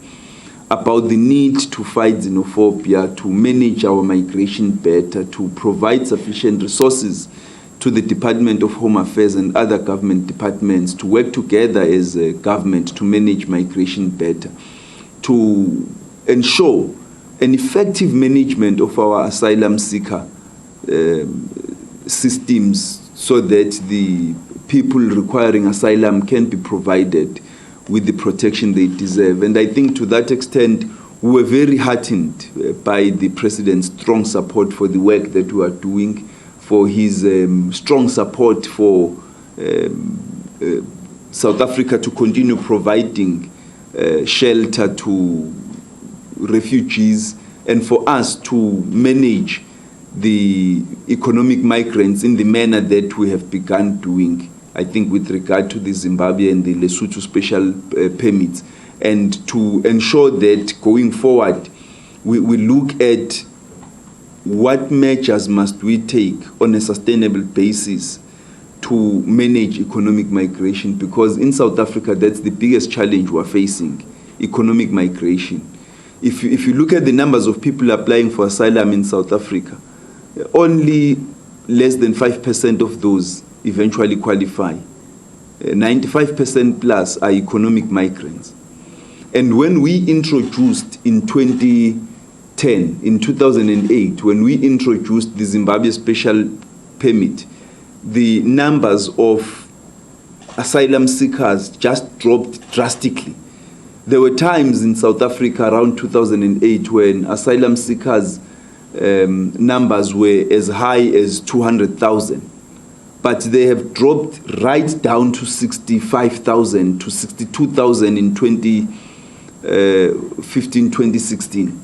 about the need to fight xenophobia, to manage our migration better, to provide sufficient resources to the Department of Home Affairs and other government departments to work together as a government to manage migration better, to ensure an effective management of our asylum seeker systems, so that the people requiring asylum can be provided with the protection they deserve. And I think to that extent, we were very heartened by the president's strong support for the work that we are doing, for his strong support for South Africa to continue providing shelter to refugees, and for us to manage the economic migrants in the manner that we have begun doing, I think, with regard to the Zimbabwe and the Lesotho special permits, and to ensure that going forward we look at what measures must we take on a sustainable basis to manage economic migration, because in South Africa that's the biggest challenge we're facing, economic migration. If you look at the numbers of people applying for asylum in South Africa, only less than 5% of those eventually qualify. 95% plus are economic migrants. And when we introduced in 2008, when we introduced the Zimbabwe Special Permit, the numbers of asylum seekers just dropped drastically. There were times in South Africa around 2008 when asylum seekers numbers were as high as 200,000. But they have dropped right down to 65,000 to 62,000 in 2015, 2016.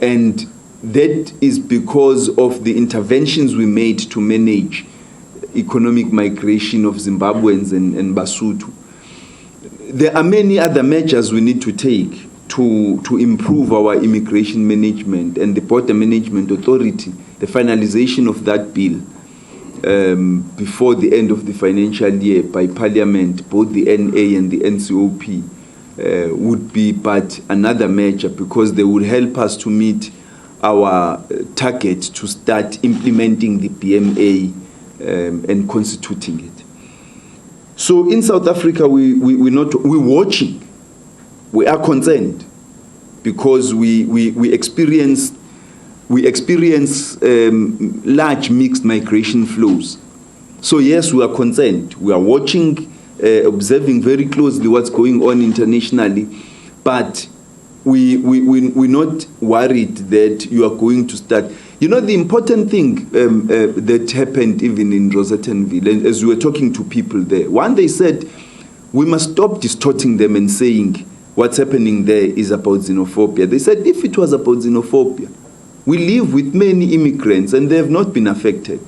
And that is because of the interventions we made to manage economic migration of Zimbabweans and Basotho. There are many other measures we need to take to improve our immigration management and the Border Management Authority, the finalization of that bill before the end of the financial year by Parliament, both the NA and the NCOP, would be but another measure, because they would help us to meet our target to start implementing the BMA and constituting it. So in South Africa, we're watching. We are concerned because we experience large mixed migration flows. So yes, we are concerned. We are watching, observing very closely what's going on internationally, but we're not worried that you are going to start. You know, the important thing that happened even in Rosettenville, and as we were talking to people there, one, they said, we must stop distorting them and saying what's happening there is about xenophobia. They said, if it was about xenophobia, we live with many immigrants and they have not been affected.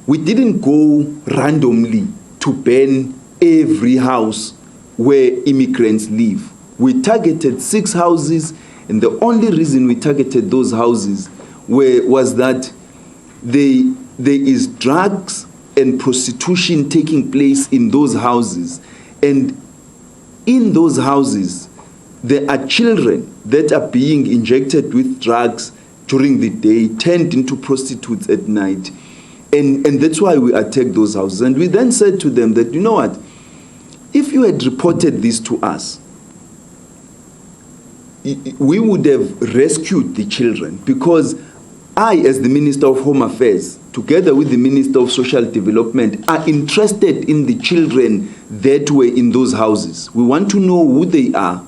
We didn't go randomly to ban every house where immigrants live. We targeted 6 houses, and the only reason we targeted those houses was that there is drugs and prostitution taking place in those houses. And in those houses, there are children that are being injected with drugs during the day, turned into prostitutes at night. And that's why we attacked those houses. And we then said to them that, you know what, if you had reported this to us, we would have rescued the children, because I, as the Minister of Home Affairs, together with the Minister of Social Development, are interested in the children that were in those houses. We want to know who they are.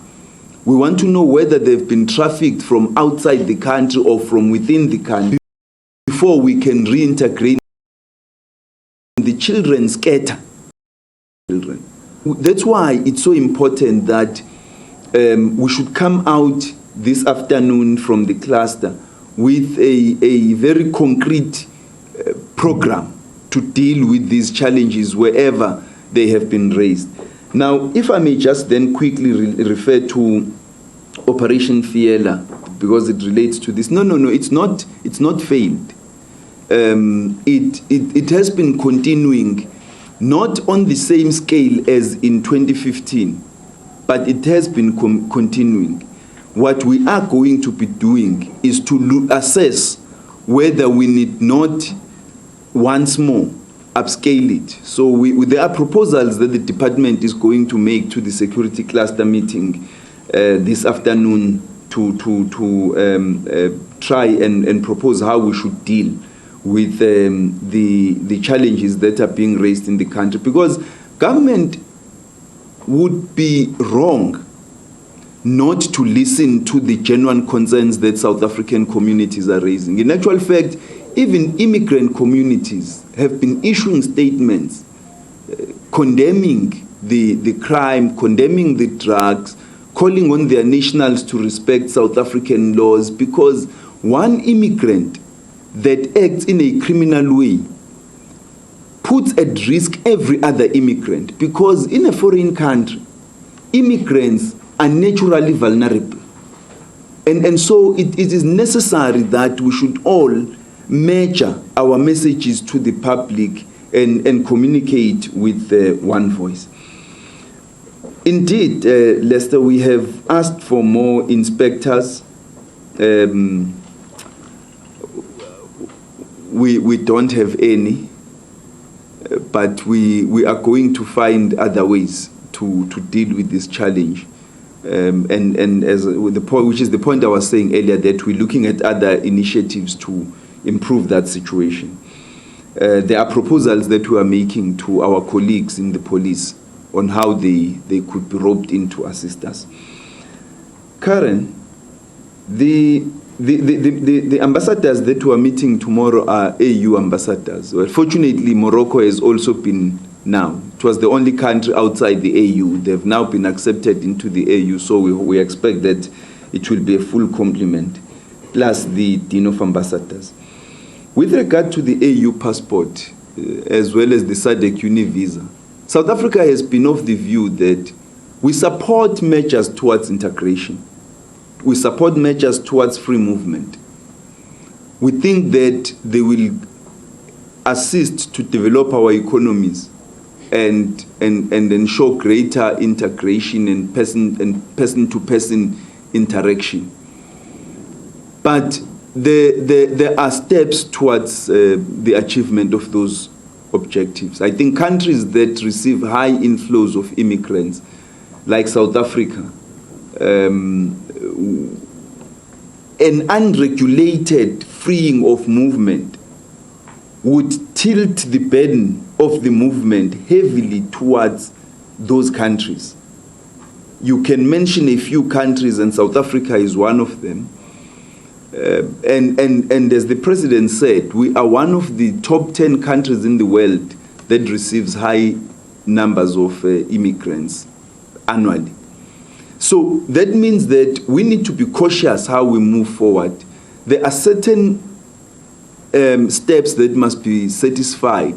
We want to know whether they've been trafficked from outside the country or from within the country before we can reintegrate. The children scatter. That's why it's so important that we should come out this afternoon from the cluster with a very concrete program to deal with these challenges wherever they have been raised. Now, if I may just then quickly refer to Operation Fiela, because it relates to this. No, it's not failed. It has been continuing, not on the same scale as in 2015, but it has been continuing. What we are going to be doing is to assess whether we need not once more upscale it. So there are proposals that the department is going to make to the security cluster meeting this afternoon to try and propose how we should deal with the challenges that are being raised in the country, because government would be wrong not to listen to the genuine concerns that South African communities are raising. In actual fact, even immigrant communities have been issuing statements condemning the crime, condemning the drugs, calling on their nationals to respect South African laws, because one immigrant that acts in a criminal way puts at risk every other immigrant, because in a foreign country, immigrants are naturally vulnerable. And so it is necessary that we should all measure our messages to the public and communicate with one voice. Indeed, Lester, we have asked for more we don't have any, but we are going to find other ways to deal with this challenge. And as with the point, which is the point I was saying earlier, that we're looking at other initiatives to improve that situation. There are proposals that we are making to our colleagues in the police on how they could be roped in to assist us. Karen, the ambassadors that we are meeting tomorrow are AU ambassadors. Well, fortunately, Morocco has also been now. It was the only country outside the AU. They've now been accepted into the AU, so we expect that it will be a full complement, plus the Dean of Ambassadors. With regard to the AU passport, as well as the SADC uni visa, South Africa has been of the view that we support measures towards integration. We support measures towards free movement. We think that they will assist to develop our economies and ensure greater integration and person-to-person interaction. But there are steps towards the achievement of those objectives. I think countries that receive high inflows of immigrants, like South Africa, an unregulated freeing of movement would tilt the burden of the movement heavily towards those countries. You can mention a few countries, and South Africa is one of them. And as the president said, we are one of the top 10 countries in the world that receives high numbers of immigrants annually. So that means that we need to be cautious how we move forward. There are certain steps that must be satisfied.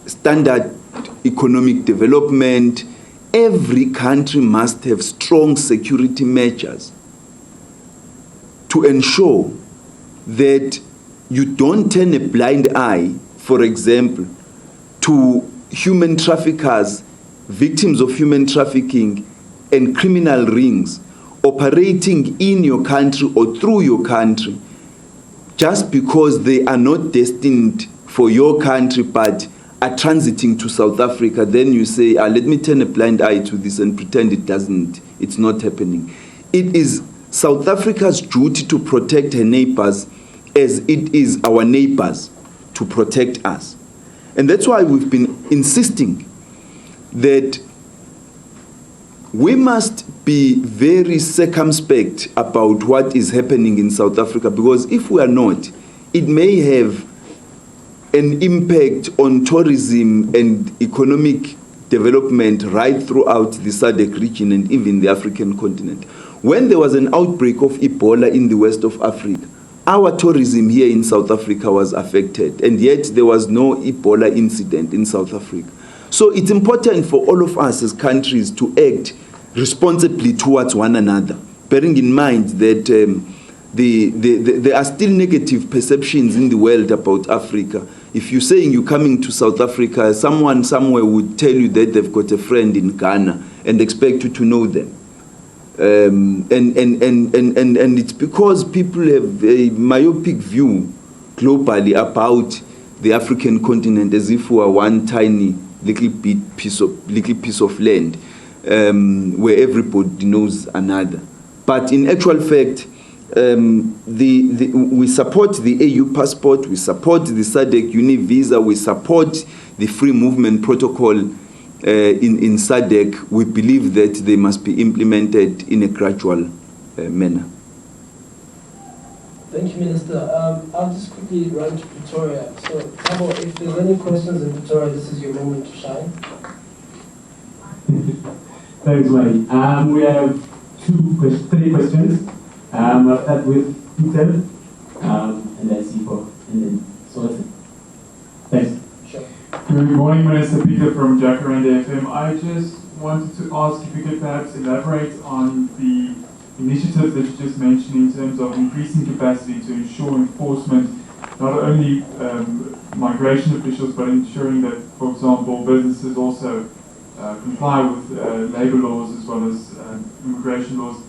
Standard economic development. Every country must have strong security measures to ensure that you don't turn a blind eye, for example, to human traffickers, victims of human trafficking, and criminal rings operating in your country or through your country just because they are not destined for your country but are transiting to South Africa. Then you say, let me turn a blind eye to this and pretend it's not happening. It is South Africa's duty to protect her neighbors as it is our neighbors to protect us. And that's why we've been insisting that we must be very circumspect about what is happening in South Africa, because if we are not, it may have an impact on tourism and economic development right throughout the SADC region and even the African continent. When there was an outbreak of Ebola in the west of Africa, our tourism here in South Africa was affected, and yet there was no Ebola incident in South Africa. So it's important for all of us as countries to act responsibly towards one another, bearing in mind that there are still negative perceptions in the world about Africa. If you're saying you're coming to South Africa, someone somewhere would tell you that they've got a friend in Ghana and expect you to know them. And it's because people have a myopic view globally about the African continent as if we are one tiny little piece of land where everybody knows another. But in actual fact, we support the AU passport, we support the SADC uni visa, we support the free movement protocol in SADC. We believe that they must be implemented in a gradual manner. Thank you, Minister. I'll just quickly run to Pretoria. So, Thabo, if there's any questions in Pretoria, this is your moment to shine. Thanks, Mike. We have three questions. I'll start with Peter, and I see and then Sophie. Thanks. Sure. Good morning, Minister. Peter from Jacaranda FM. I just wanted to ask if you could perhaps elaborate on the initiatives that you just mentioned in terms of increasing capacity to ensure enforcement, not only migration officials, but ensuring that, for example, businesses also comply with labor laws as well as immigration laws.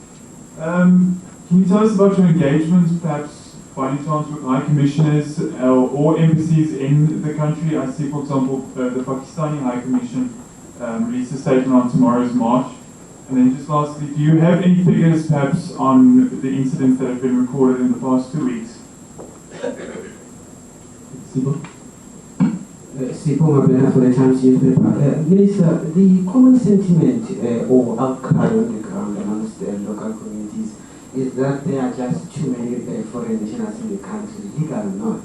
Can you tell us about your engagement, perhaps by any chance with high commissioners or embassies in the country? I see, for example, the Pakistani High Commission released a statement on tomorrow's march. And then just lastly, do you have any figures perhaps on the incidents that have been recorded in the past 2 weeks? Sipo Mabena for the Times newspaper. Minister, the common sentiment or outcry on the ground amongst the local communities is that there are just too many foreign nationals in the country, legal or not,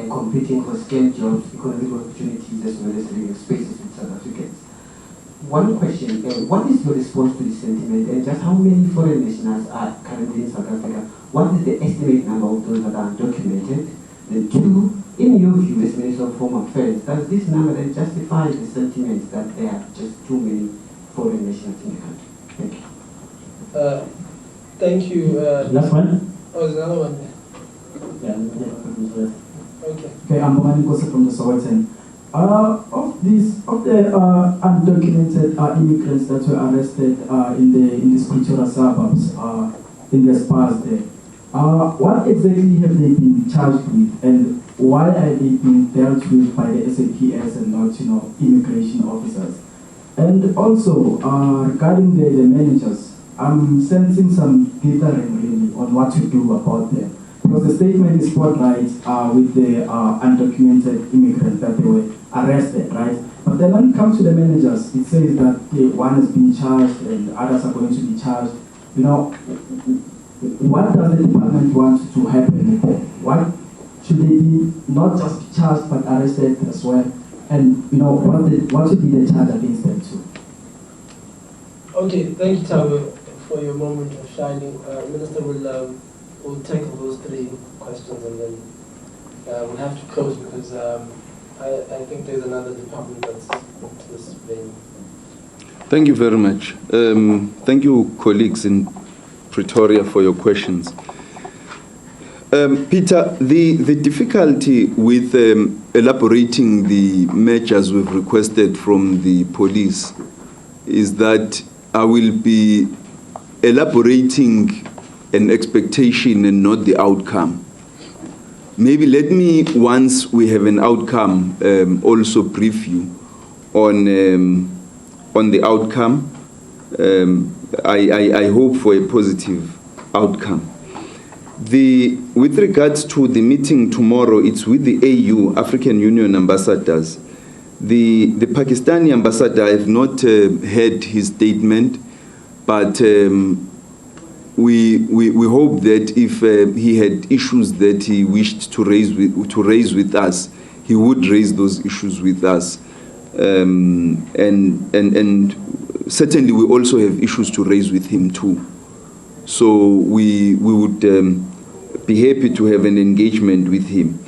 competing for scale jobs, economic opportunities, as well as living spaces with South Africans. One question, what is your response to this sentiment, and just how many foreign nationals are currently in South Africa? What is the estimated number of those that are undocumented? Then two, in your view as Minister of Home Affairs, does this number then justify the sentiment that there are just too many foreign nationals in the country? Thank you. Thank you. Last one? Oh, there's another one. Yeah. Okay. Okay, I'm Bomani Kosa from the Sowetan. Of the undocumented immigrants that were arrested in the Pretoria suburbs in the spas there, what exactly have they been charged with, and why are they being dealt with by the SAPS and not, immigration officers? And also regarding the managers, I'm sensing some dithering really on what to do about them. Because the statement is forthright with the undocumented immigrants that they were arrested, right? But then when it comes to the managers, it says that one has been charged and others are going to be charged. What does the department want to happen with them? What should they be not just be charged but arrested as well? And what should be the charge against them too? Okay, thank you, Tabo, for your moment of shining. Minister will tackle those three questions, and then we'll have to close because I think there's another department that's to this venue. Thank you very much. Thank you, colleagues in Pretoria, for your questions. Peter, the difficulty with elaborating the measures we've requested from the police is that I will be elaborating an expectation and not the outcome. Maybe let me, once we have an outcome, also brief you on the outcome. I hope for a positive outcome. With regards to the meeting tomorrow, it's with the AU, African Union ambassadors. The Pakistani ambassador, I have not heard his statement, but we hope that if he had issues that he wished to raise with us, he would raise those issues with us. And certainly we also have issues to raise with him too. So we would be happy to have an engagement with him.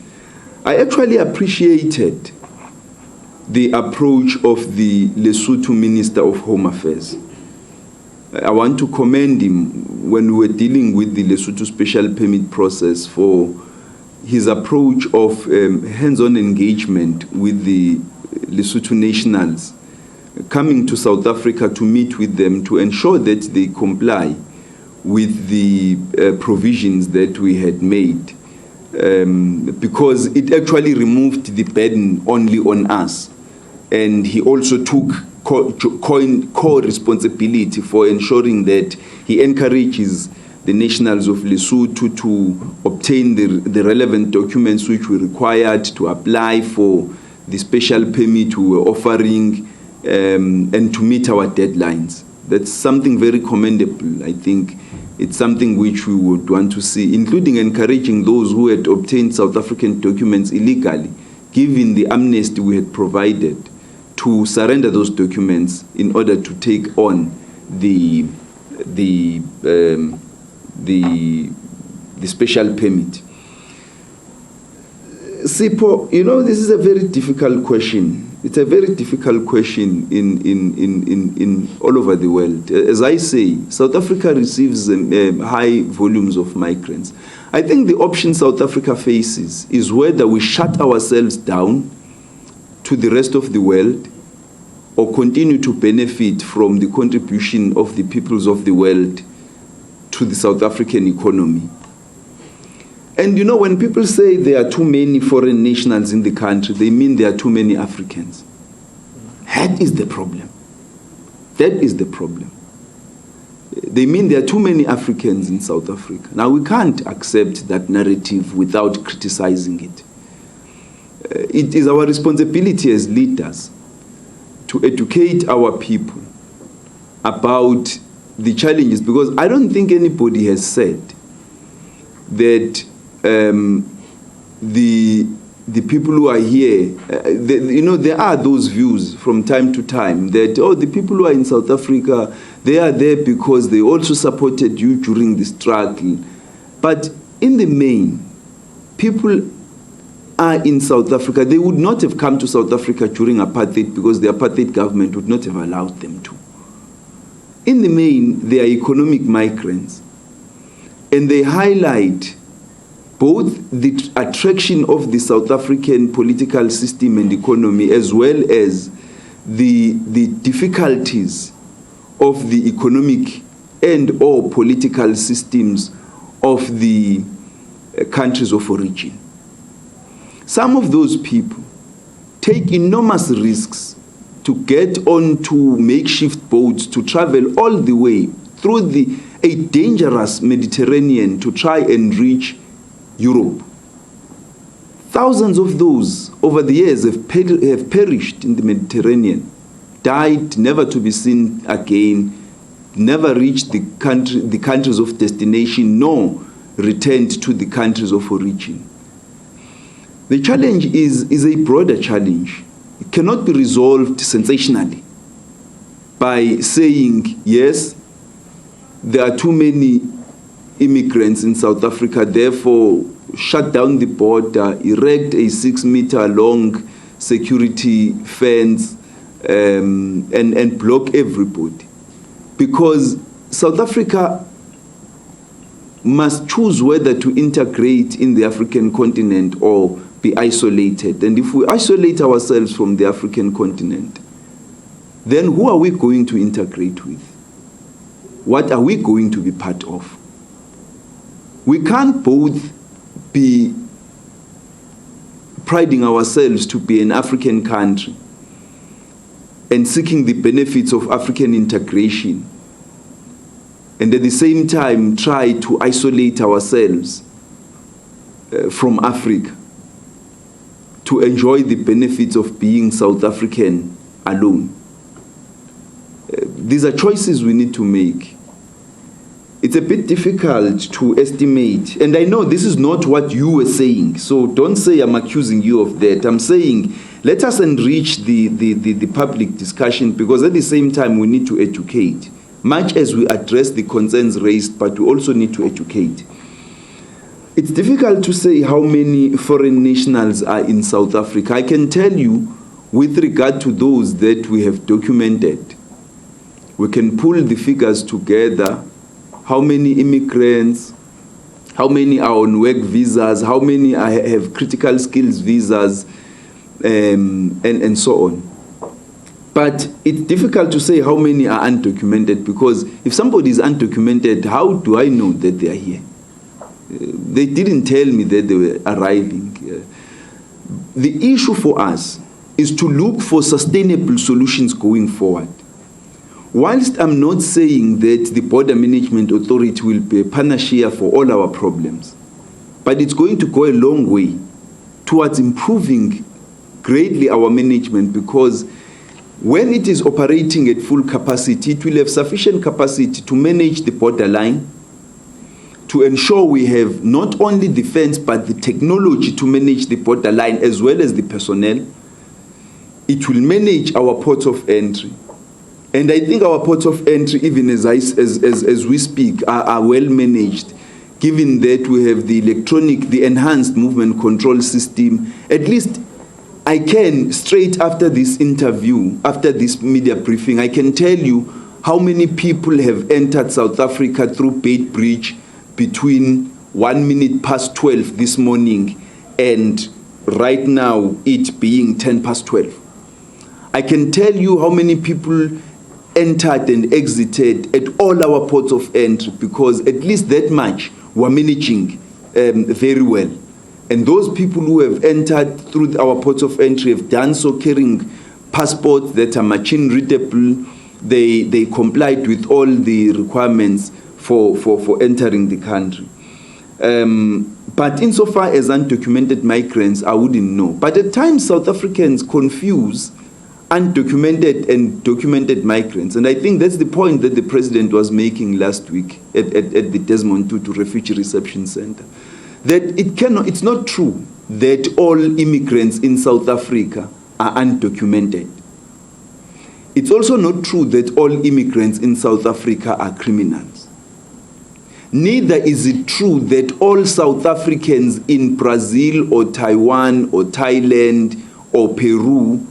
I actually appreciated the approach of the Lesotho Minister of Home Affairs. I want to commend him when we were dealing with the Lesotho special permit process for his approach of hands-on engagement with the Lesotho nationals, coming to South Africa to meet with them to ensure that they comply with the provisions that we had made, because it actually removed the burden only on us. And he also took core responsibility for ensuring that he encourages the nationals of Lesotho to obtain the relevant documents which were required to apply for the special permit we were offering, and to meet our deadlines. That's something very commendable. I think it's something which we would want to see, including encouraging those who had obtained South African documents illegally, given the amnesty we had provided, to surrender those documents in order to take on the special permit. Sipo, this is a very difficult question. It's a very difficult question in all over the world. As I say, South Africa receives high volumes of migrants. I think the option South Africa faces is whether we shut ourselves down to the rest of the world or continue to benefit from the contribution of the peoples of the world to the South African economy. And you know, when people say there are too many foreign nationals in the country, they mean there are too many Africans. That is the problem. That is the problem. They mean there are too many Africans in South Africa. Now, we can't accept that narrative without criticizing it. It is our responsibility as leaders to educate our people about the challenges, because I don't think anybody has said that the people who are here, there are those views from time to time that, oh, the people who are in South Africa, they are there because they also supported you during the struggle. But in the main, people are in South Africa. They would not have come to South Africa during apartheid because the apartheid government would not have allowed them to. In the main, they are economic migrants. And they highlight both the attraction of the South African political system and economy, as well as the difficulties of the economic and or political systems of the countries of origin. Some of those people take enormous risks to get onto makeshift boats to travel all the way through a dangerous Mediterranean to try and reach Europe. Thousands of those over the years have perished in the Mediterranean, died never to be seen again, never reached the countries of destination, nor returned to the countries of origin. The challenge is a broader challenge. It cannot be resolved sensationally by saying, yes, there are too many immigrants in South Africa, therefore shut down the border, erect a 6-meter long security fence, and block everybody. Because South Africa must choose whether to integrate in the African continent or be isolated. And if we isolate ourselves from the African continent, then who are we going to integrate with? What are we going to be part of? We can't both be priding ourselves to be an African country and seeking the benefits of African integration, and at the same time try to isolate ourselves from Africa to enjoy the benefits of being South African alone. These are choices we need to make. It's a bit difficult to estimate, and I know this is not what you were saying, so don't say I'm accusing you of that. I'm saying let us enrich the public discussion, because at the same time we need to educate, much as we address the concerns raised, but we also need to educate. It's difficult to say how many foreign nationals are in South Africa. I can tell you, with regard to those that we have documented, we can pull the figures together, how many immigrants, how many are on work visas, how many have critical skills visas, and so on. But it's difficult to say how many are undocumented, because if somebody is undocumented, how do I know that they are here? They didn't tell me that they were arriving. The issue for us is to look for sustainable solutions going forward. Whilst I'm not saying that the Border Management Authority will be a panacea for all our problems, but it's going to go a long way towards improving greatly our management, because when it is operating at full capacity, it will have sufficient capacity to manage the borderline, to ensure we have not only the fence but the technology to manage the borderline as well as the personnel. It will manage our ports of entry. And I think our ports of entry, even as we speak, are well managed, given that we have the enhanced movement control system. At least I can, straight after this interview, after this media briefing, I can tell you how many people have entered South Africa through Bait Bridge between 12 this morning and right now it being 12. I can tell you how many people entered and exited at all our ports of entry, because at least that much we're managing very well. And those people who have entered through our ports of entry have done so carrying passports that are machine readable. They complied with all the requirements for entering the country. But insofar as undocumented migrants, I wouldn't know. But at times, South Africans confuse undocumented and documented migrants. And I think that's the point that the president was making last week at the Desmond Tutu Refugee Reception Center. That it's not true that all immigrants in South Africa are undocumented. It's also not true that all immigrants in South Africa are criminals. Neither is it true that all South Africans in Brazil or Taiwan or Thailand or Peru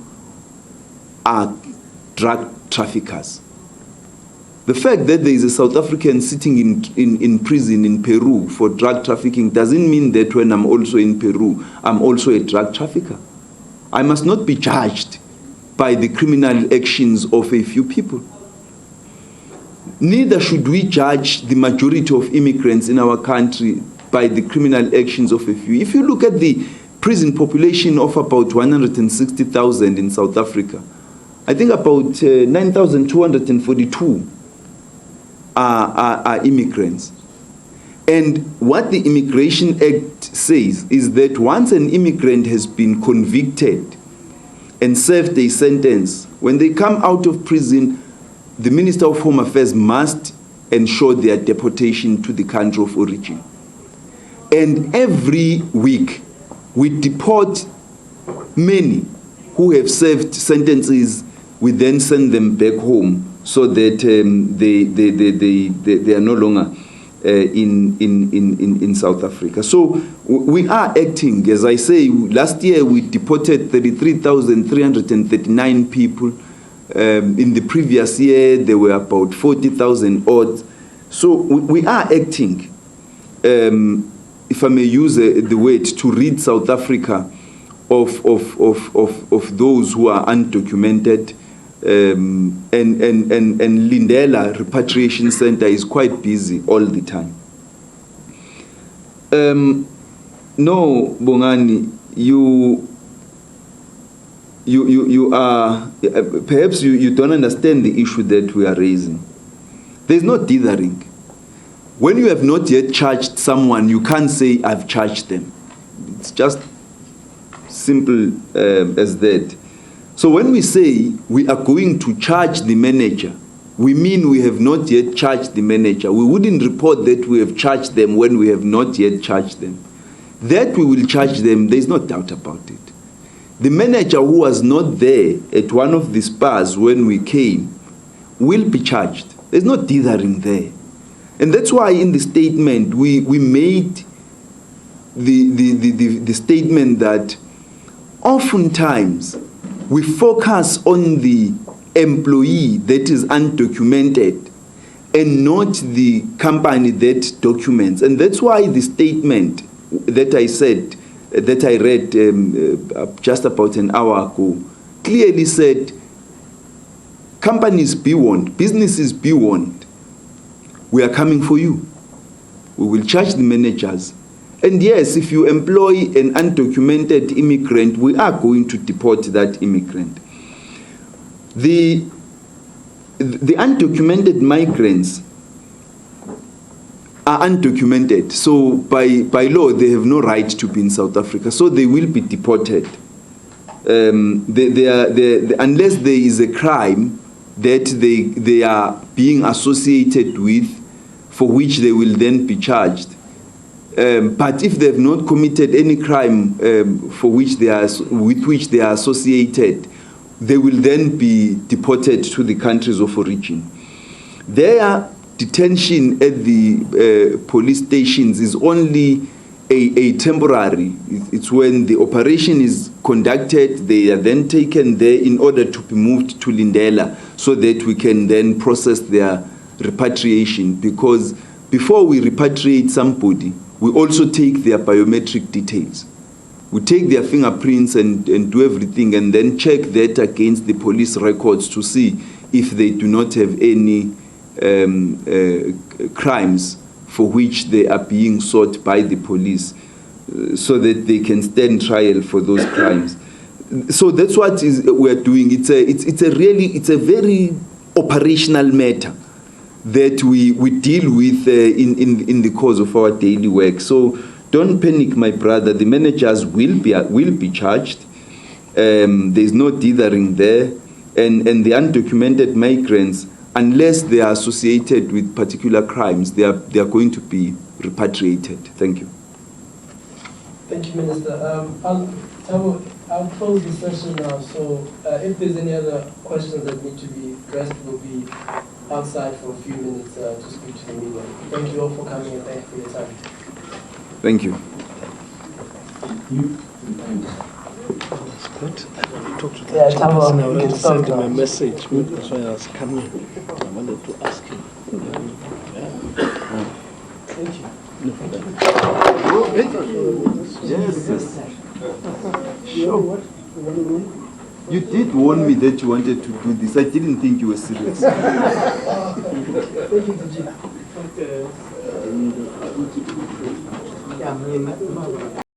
are drug traffickers. The fact that there is a South African sitting in prison in Peru for drug trafficking doesn't mean that when I'm also in Peru, I'm also a drug trafficker. I must not be judged by the criminal actions of a few people. Neither should we judge the majority of immigrants in our country by the criminal actions of a few. If you look at the prison population of about 160,000 in South Africa, I think about 9,242 are immigrants. And what the Immigration Act says is that once an immigrant has been convicted and served a sentence, when they come out of prison, the Minister of Home Affairs must ensure their deportation to the country of origin. And every week, we deport many who have served sentences. We then send them back home so that they are no longer in South Africa. So we are acting, as I say. Last year we deported 33,339 people. In the previous year there were about 40,000 odd. So we are acting, if I may use the word, to rid South Africa of those who are undocumented. And Lindela Repatriation Center is quite busy all the time. No, Bongani, you are, perhaps you don't understand the issue that we are raising. There's no dithering. When you have not yet charged someone, you can't say, I've charged them. It's just simple as that. So when we say we are going to charge the manager, we mean we have not yet charged the manager. We wouldn't report that we have charged them when we have not yet charged them. That we will charge them, there's no doubt about it. The manager who was not there at one of the spas when we came will be charged. There's no dithering there. And that's why in the statement we made the statement that oftentimes we focus on the employee that is undocumented and not the company that documents. And that's why the statement that I said, that I read just about an hour ago, clearly said, companies be warned, businesses be warned, we are coming for you. We will charge the managers. And yes, if you employ an undocumented immigrant, we are going to deport that immigrant. The undocumented migrants are undocumented, so by law they have no right to be in South Africa, so they will be deported. Unless there is a crime that they are being associated with, for which they will then be charged. But if they have not committed any crime with which they are associated, they will then be deported to the countries of origin. Their detention at the police stations is only a temporary. It's when the operation is conducted, they are then taken there in order to be moved to Lindela so that we can then process their repatriation. Because before we repatriate somebody, we also take their biometric details. We take their fingerprints and do everything, and then check that against the police records to see if they do not have any crimes for which they are being sought by the police, so that they can stand trial for those crimes. So that's what we're doing. It's a very operational matter that we deal with in the course of our daily work. So don't panic, my brother. The managers will be charged. There's no dithering there, and the undocumented migrants, unless they are associated with particular crimes, they are going to be repatriated. Thank you. Thank you, Minister. I'll close the session now. So if there's any other questions that need to be addressed, we'll be outside for a few minutes to speak to the media. Thank you all for coming and thank you for your time. Thank you. Yeah, Tabo, you can stop sent him now. a message. That's why I was coming. I wanted to ask him. Thank you. Yes. Sure. You did warn me that you wanted to do this. I didn't think you were serious. Thank you, Gigi. Okay.